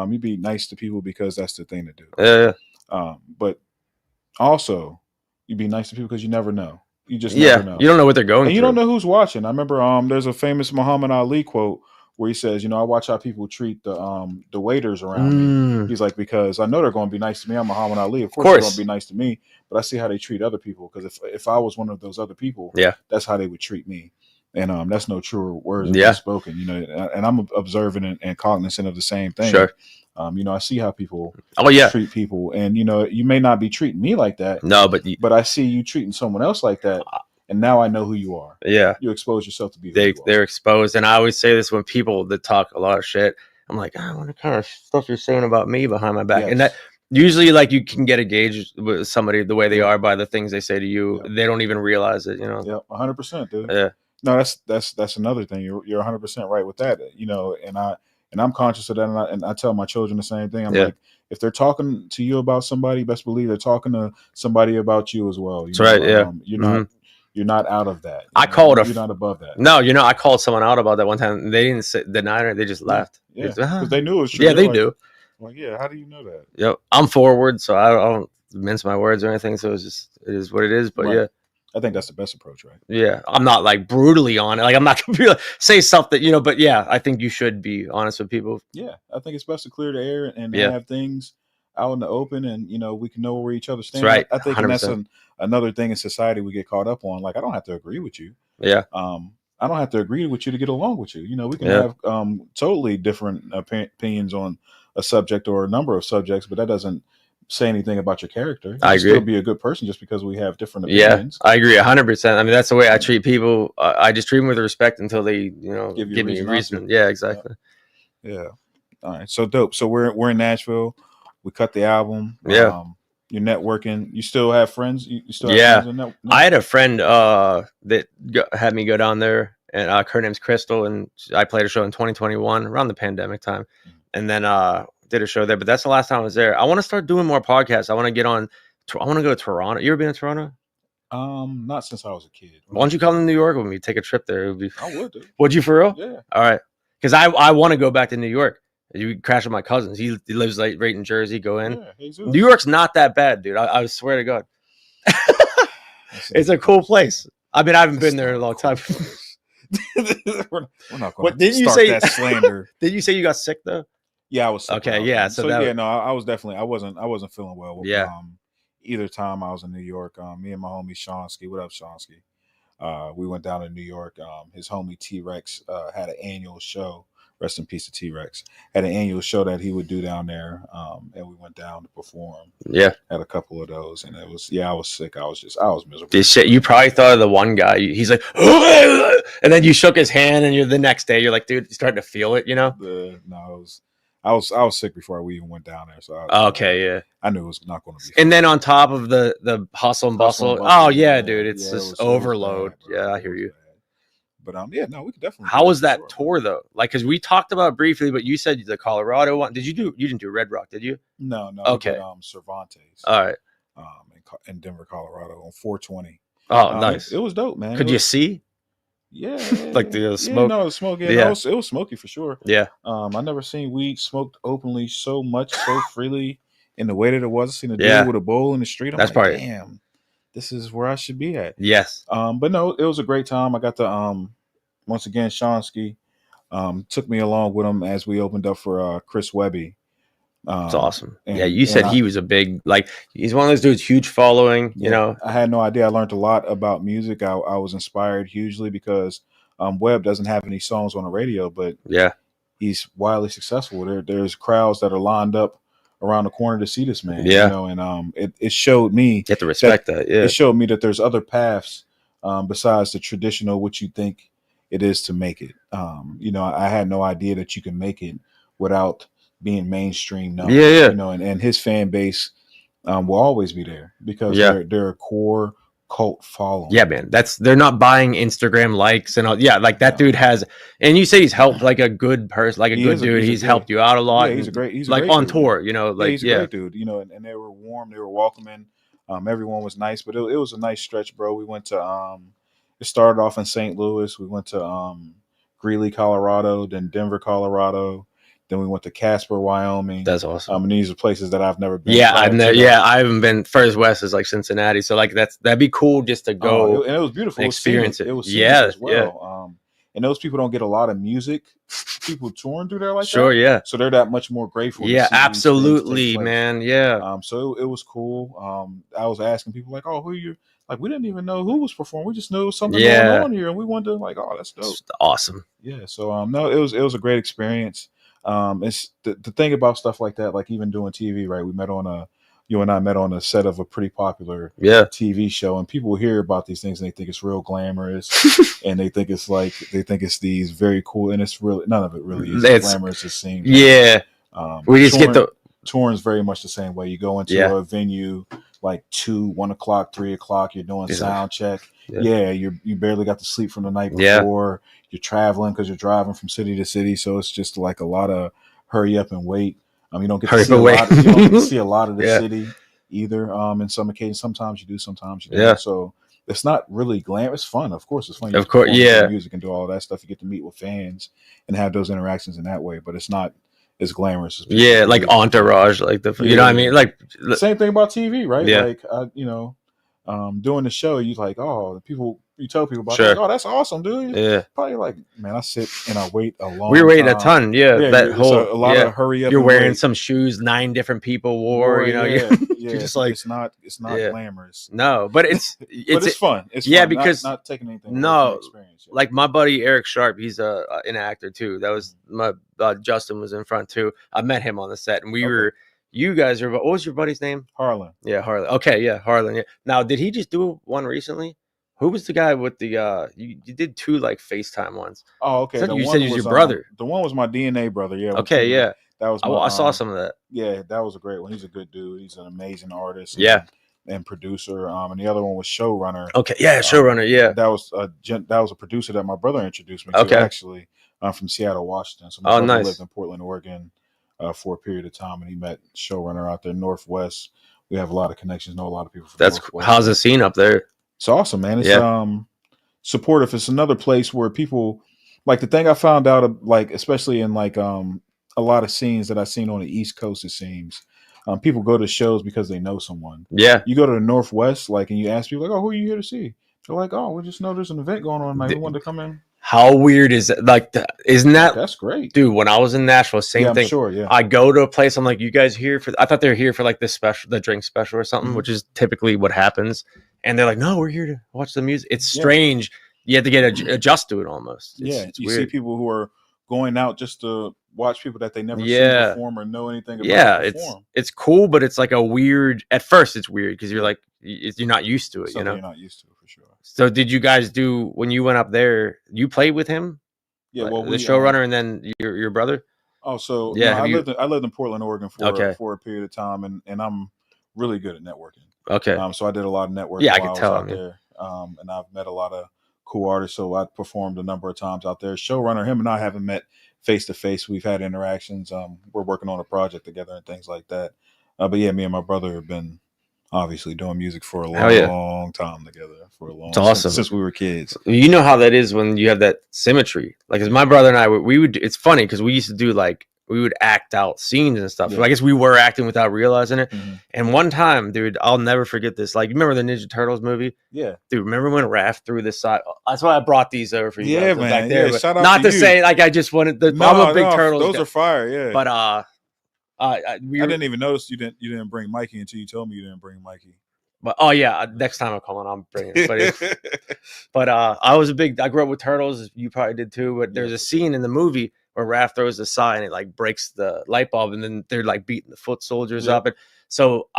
You be nice to people because that's the thing to do. Yeah. But also, you be nice to people because you never know. You just never know. You don't know what they're going and through. You don't know who's watching. I remember there's a famous Muhammad Ali quote where he says, you know, I watch how people treat the waiters around me. He's like, because I know they're going to be nice to me. I'm Muhammad Ali. Of course they're going to be nice to me, but I see how they treat other people. Because if I was one of those other people, that's how they would treat me. And that's no truer words than spoken, you know, and I'm observant and cognizant of the same thing. Sure. You know, I see how people treat people, and you know, you may not be treating me like that. No, but I see you treating someone else like that, and now I know who you are. Yeah, you expose yourself to be. They're exposed, and I always say this when people that talk a lot of shit. I'm like, I wonder what kind of stuff you're saying about me behind my back, and that usually, like, you can get engaged with somebody the way they are by the things they say to you. They don't even realize it, you know. Yeah, 100%, dude. Yeah. No, that's another thing. You're 100% right with that. You know, and I'm conscious of that, and I tell my children the same thing. I'm like, if they're talking to you about somebody, best believe they're talking to somebody about you as well. That's right. Yeah. You're not out of that. You're not above that. No, you know, I called someone out about that one time. They didn't deny it. They just laughed. Yeah, because they knew it was true. Yeah, they do. Like, how do you know that? Yep. I'm forward, so I don't mince my words or anything. So it is what it is. But I think that's the best approach, right? Yeah, I'm not like brutally on it. Like, I'm not gonna be like, say something, you know. But yeah, I think you should be honest with people. Yeah, I think it's best to clear the air and have things out in the open, and we can know where each other stand. right. I think, and that's 100%. another thing in society we get caught up on. Like, I don't have to agree with you. Yeah. I don't have to agree with you to get along with you. We can Yeah. have totally different opinions on a subject or a number of subjects, but that doesn't say anything about your character. You I can agree. still be a good person just because we have different Yeah, opinions. I agree 100%. I mean, that's the way I treat people. I just treat them with respect until they, Give you a give me a reason not reason. to. Yeah, exactly. Yeah. All right. So dope. So we're in Nashville. We cut the album. Yeah. You're networking. You still have friends? You still have Yeah. friends in net- I had a friend that had me go down there, and her name's Crystal, and I played a show in 2021 around the pandemic time, and then did a show there. But that's the last time I was there. I want to start doing more podcasts. I want to get on. I want to go to Toronto. You ever been to Toronto? Not since I was a kid. Why don't you come to New York with me? Take a trip there. It would be. I would. Dude. Would you for real? Yeah. All right. Because I want to go back to New York. You crash with my cousins. He lives like right in Jersey. Go in. Yeah, Jesus. New York's not that bad, dude. I swear to God. It's a cool place. I mean, I haven't been there in a long time. we're not going What to didn't you start say? that slander. Did you say you got sick though? Yeah, I was sick. Okay, yeah. So that, yeah, no, I was definitely I wasn't feeling well. Yeah. Either time I was in New York, me and my homie Shonsky. What up, Shonsky? We went down to New York. His homie T-Rex had an annual show. Rest in peace to T-Rex. Had an annual show that he would do down there, and we went down to perform. Yeah. Had a couple of those, and it was I was sick. I was miserable. This shit, you probably thought of the one guy. He's like, and then you shook his hand, and you're the next day. You're like, dude, you're starting to feel it, No, I was sick before we even went down there. So yeah. I knew it was not going to be. And then on top of the hustle and bustle, oh yeah, dude, it's just overload. Bad, yeah, I hear you. Bad. But yeah, no, we could definitely. How was that tour though? Like, because we talked about it briefly, but you said the Colorado one. You didn't do Red Rock, did you? No. Okay. We did, Cervantes. All right. In Denver, Colorado, on 420. Oh, nice. It was dope, man. Could you see? Yeah. Like the smoke. No, the smoke. Yeah, Yeah. It was smoky for sure. Yeah. I never seen weed smoked openly so much, so freely in the way that it was. I seen a dude Yeah. with a bowl in the street. I'm That's like, probably- damn, this is where I should be at. Yes. But no, it was a great time. I got to once again, Shonsky took me along with him as we opened up for Chris Webby. It's awesome. and- Yeah, you said and he was a big, like, he's one of those dudes, huge following, you know. I had no idea. I learned a lot about music. I was inspired hugely because Webb doesn't have any songs on the radio, but Yeah. he's wildly successful. There's crowds that are lined up around the corner to see this man. Yeah. And it showed me. You have to respect that. Yeah. It showed me that there's other paths besides the traditional, what you think it is to make it. I had no idea that you can make it without being mainstream known. Yeah. And his fan base will always be there because Yeah. they're a core cult following. Yeah, man. They're not buying Instagram likes and all. Yeah, like that No. dude has, and you say he's helped like a good person, like a He good is dude. He's good- helped you out a lot. Yeah, he's a great like great on dude. tour, like He's a great dude. And they were warm, they were welcoming. Everyone was nice, but it was a nice stretch, bro. We went to it started off in St. Louis. We went to Greeley, Colorado, then Denver, Colorado. Then we went to Casper, Wyoming. That's awesome. And these are places that I've never been. Yeah, prior to that. I haven't been. Furthest west is like Cincinnati, so like that'd be cool just to go. And it was beautiful. experience it. It was Yeah, as well. And those people don't get a lot of music. People touring through there like Sure, that. yeah. So they're that much more grateful. to Yeah, see these things take absolutely, place. man. Yeah. So it was cool. I was asking people like, "Oh, who you?" Like, we didn't even know who was performing. We just knew something Yeah. going on here, and we wanted to like, "Oh, that's dope." It's awesome. Yeah. So no, it was a great experience. It's the thing about stuff like that, like even doing TV, right? You and I met on a set of a pretty popular Yeah. TV show, and people hear about these things and they think it's real glamorous, and they think it's these very cool, and it's really none of it really is It's- glamorous. It seems. Yeah. We just get the. touring's very much the same way. You go into Yeah. a venue like 2, 1 o'clock, 3 o'clock. You're doing Yeah. sound check. Yeah. You barely got to sleep from the night Yeah. before. You're traveling because you're driving from city to city, so it's just like a lot of hurry up and wait. You don't get Hurry to see up and wait. you don't get to see a lot of the Yeah. city either. In some occasions, sometimes you do, sometimes you don't. Yeah. So it's not really glam. It's fun, of course. It's fun. You Of course, perform your yeah. music and do all that stuff. You get to meet with fans and have those interactions in that way, but it's not as glamorous as people Yeah, like think. Entourage, like you know what I mean? Like, Same thing about TV, right? Yeah. Like doing the show, you like, oh, people, you tell people about, Sure. like, oh, that's awesome, dude. Yeah. Probably like, man, I sit and I wait a long. We were waiting time. a ton. Yeah. That it's whole a lot of hurry up. You're and wearing wait. some shoes 9 different people wore. You know. Yeah. You're just like, it's not glamorous. No, but it's but it's fun. It's yeah, fun. because not taking anything away no from the experience. Yeah. like my buddy Eric Sharp, he's an actor too. That was my Justin was in front too. I met him on the set, and we were. You guys are. What was your buddy's name? Harlan. Yeah, Harlan. Okay, yeah, Harlan. Yeah. Now, did he just do one recently? Who was the guy with the? You did 2 like FaceTime ones. Oh, okay. You said he was your brother. The one was my DNA brother. Yeah. Okay, yeah. That was. I saw some of that. Yeah, that was a great one. He's a good dude. He's an amazing artist. Yeah. And producer. And the other one was showrunner. Okay, yeah, showrunner. Yeah. That was a producer that my brother introduced me to. Actually, from Seattle, Washington. So my brother nice. lived in Portland, Oregon, for a period of time, and he met showrunner out there Northwest. We have a lot of connections. Know a lot of people. From That's Northwest. How's the scene up there? It's awesome, man. It's supportive. It's another place where people like the thing I found out, like especially in like a lot of scenes that I've seen on the East Coast. It seems people go to shows because they know someone. Yeah, you go to the Northwest, like, and you ask people like, "Oh, who are you here to see?" They're like, "Oh, we just know there's an event going on. Like, we wanted to come in." How weird is it? Like, isn't that? That's great, dude. When I was in Nashville, same thing. Sure, yeah. I go to a place. I'm like, you guys here for? I thought they were here for like the drink special or something, which is typically what happens. And they're like, no, we're here to watch the music. It's strange. You have to get adjust to it almost. It's you weird. see people who are going out just to watch people that they never seen perform or know anything about. Yeah, it's cool, but it's like a weird. At first, it's weird because you're like you're not used to it. You're not used to it for sure. So, did you guys do when you went up there? You played with him? Yeah, well, the showrunner and then your brother. Oh, so yeah, no, I lived in Portland, Oregon for a period of time, and I'm really good at networking. Okay. So I did a lot of networking. Yeah, I while could tell. I was out there, and I've met a lot of cool artists. So I performed a number of times out there. Showrunner, him and I haven't met face to face. We've had interactions. We're working on a project together and things like that. But yeah, me and my brother have been obviously doing music for a long time together. It's awesome since we were kids. You know how that is when you have that symmetry. Like, as my brother and I, we would. It's funny because we used to do like we would act out scenes and stuff. Yeah. So I guess we were acting without realizing it. Mm-hmm. And one time, dude, I'll never forget this. Like, you remember the Ninja Turtles movie? Yeah, dude. Remember when Raph threw this side? That's why I brought these over for you. Yeah, guys. man. Back there, shout out not to to say like I just wanted. I'm a big Turtles. Those are fire. Yeah, but I didn't even notice you didn't bring Mikey until you told me you didn't bring Mikey. But next time I come on, I'm bringing it. But I grew up with Turtles. You probably did too. But there's a scene in the movie where Raph throws the sign and it like breaks the light bulb, and then they're like beating the foot soldiers up. And so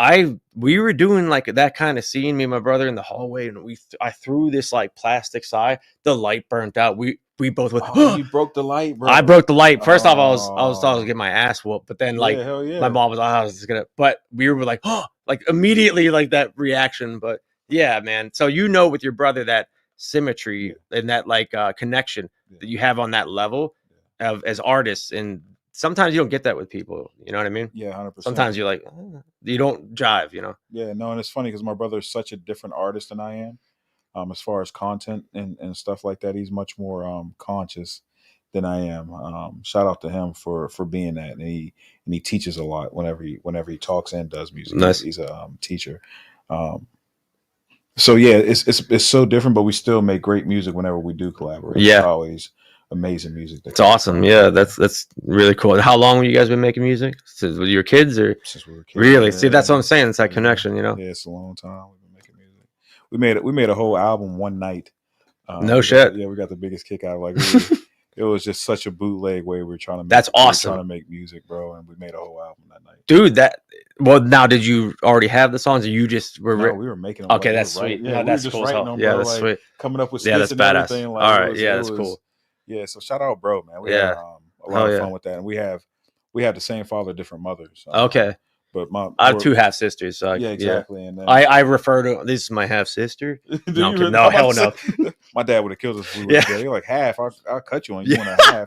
we were doing like that kind of scene, me and my brother in the hallway, and I threw this like plastic sign. The light burnt out. We both went. Oh, you broke the light, bro. I broke the light. First off, I was thought I was getting my ass whooped, but then like my mom was like, I was just gonna. But we were like, like immediately like that reaction. But yeah, man. So with your brother that symmetry and that like connection that you have on that level of as artists, and sometimes you don't get that with people. You know what I mean? Yeah, 100%. Sometimes you're like, you don't jive. Yeah, no, and it's funny because my brother is such a different artist than I am. As far as content and stuff like that, he's much more conscious than I am. Shout out to him for being that, and he teaches a lot whenever he talks and does music. Nice. He's a teacher. So yeah, it's so different, but we still make great music whenever we do collaborate. Yeah, it's always amazing music. It's awesome. Yeah, that's really cool. How long have you guys been making music? Since with your kids or since we were kids? Really? Yeah. See, that's what I'm saying. It's that connection, Yeah, it's a long time. We made a whole album one night. No shit. We got the biggest kick out of like it was just such a bootleg way we were trying to make. That's awesome. Trying to make music, bro, and we made a whole album that night. Dude, now did you already have the songs, or you just were? No, we were making them. Okay, that's sweet. Yeah, that's just cool. writing them, yeah, bro, that's like, sweet. Coming up with that's and badass. Everything. Like, all right, that's cool. Yeah, so shout out, bro, man. We had a lot of fun with that, and we have the same father, different mothers. Okay. But I have 2 half sisters. So exactly. And then, I refer to this is my half sister. No, hell no. My dad would have killed us if we were together. You're like half. I'll cut you on you want a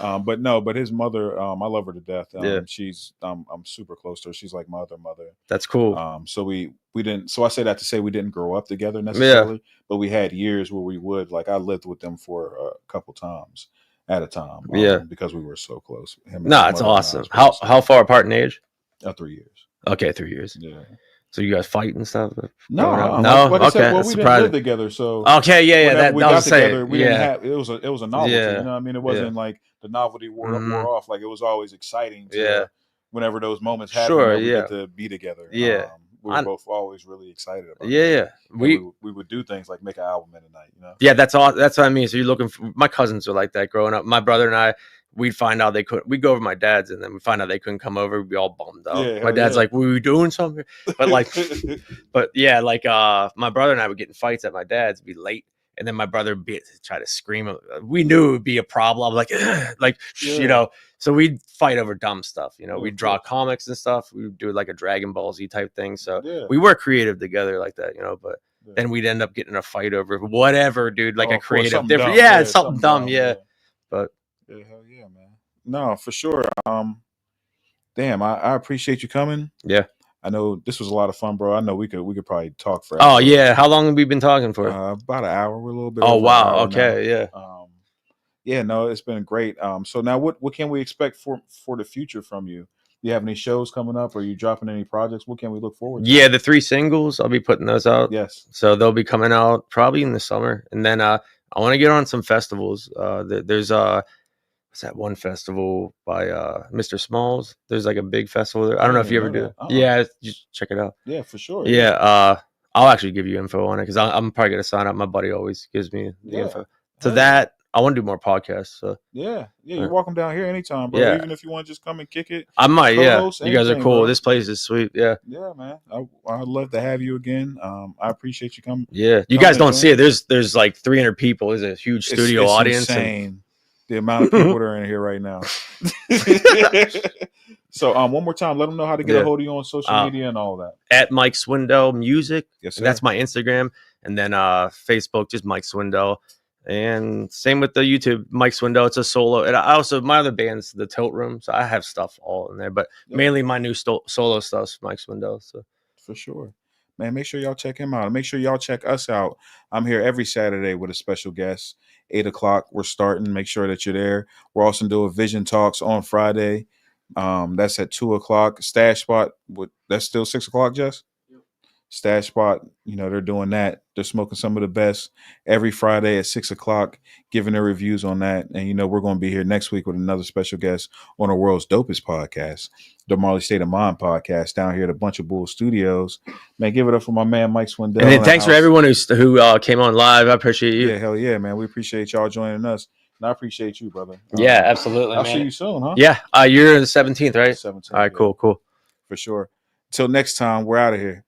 half. But his mother, I love her to death. She's I'm super close to her. She's like my other mother. That's cool. So we didn't. So I say that to say we didn't grow up together necessarily, but we had years where we would. Like I lived with them for a couple times at a time. Because we were so close. It's awesome. How far apart in age? 3 years. Okay, 3 years. Yeah. So you guys fight and stuff? No, No. like I said, Okay. well, we didn't live together, so Okay. Yeah. whenever That we I got was saying, together, we didn't have it was a novelty. Yeah. You know what I mean? It wasn't like the novelty wore off. Like it was always exciting to whenever those moments happen Sure, that we get to be together. Yeah. We were both always really excited about it. Yeah. We would do things like make an album in a night, you know? Yeah, that's all. That's what I mean. So you're looking for my cousins are like that growing up. My brother and I, we'd find out they couldn't. We'd go over to my dad's, and then we find out they couldn't come over. We'd be all bummed out. Yeah, my dad's like, "Were we doing something?" But like, but yeah, like my brother and I would get in fights at my dad's, be late, and then my brother would try to scream. We knew it would be a problem. Like, you know. So we'd fight over dumb stuff. You know, we'd draw comics and stuff. We would do like a Dragon Ball Z type thing. So we were creative together like that. You know, but. Then we'd end up getting a fight over whatever, dude. Like a creative different, something dumb, But hell yeah, man. No, for sure. Damn, I appreciate you coming. Yeah, I know this was a lot of fun, bro. I know we could probably talk for. Oh yeah, how long have we been talking for? About an hour. We're a little bit. Oh wow, okay, yeah. Yeah, no, it's been great. So now what can we expect for the future from you? Do you have any shows coming up? Or are you dropping any projects? What can we look forward to? Yeah, the 3 singles, I'll be putting those out. Yes. So they'll be coming out probably in the summer. And then I want to get on some festivals. There's what's that one festival by Mr. Smalls? There's like a big festival there. I don't know if you ever do it. Yeah, just check it out. Yeah, for sure. Yeah, I'll actually give you info on it because I'm probably gonna sign up. My buddy always gives me the info. So that I want to do more podcasts. So yeah, you're welcome down here anytime, bro. Yeah. Even if you want to just come and kick it, I might. Yeah, you guys are cool. Bro. This place is sweet. Yeah, man. I'd love to have you again. I appreciate you coming. Yeah, you guys don't see it. There's like 300 people. There's a huge studio audience. Insane. The amount of people that are in here right now. So one more time, let them know how to get a hold of you on social media and all that. At Mike Swindell Music. Yes, sir. And that's my Instagram. And then Facebook, just Mike Swindell. And same with the YouTube, Mike Swindell. It's a solo. And I also, my other band's the Tilt Room. So I have stuff all in there. But mainly my new solo stuff's Mike Swindell. So for sure. Man, make sure y'all check him out. Make sure y'all check us out. I'm here every Saturday with a special guest. 8 o'clock, we're starting. Make sure that you're there. We're also doing Vision Talks on Friday. That's at 2 o'clock. Stash Spot, that's still 6 o'clock, Jess? Yep. Stash Spot, they're doing that. They're smoking some of the best every Friday at 6 o'clock, giving their reviews on that. And, we're going to be here next week with another special guest on the world's dopest podcast, the Marley State of Mind podcast, down here at a Bunch of Bull Studios. Man, give it up for my man, Mike Swindell. And then thanks for everyone who came on live. I appreciate you. Yeah, hell yeah, man. We appreciate y'all joining us. And I appreciate you, brother. Yeah, absolutely. I'll see you soon, huh? Yeah. You're the 17th, right? 17th. All right, cool. For sure. Till next time, we're out of here.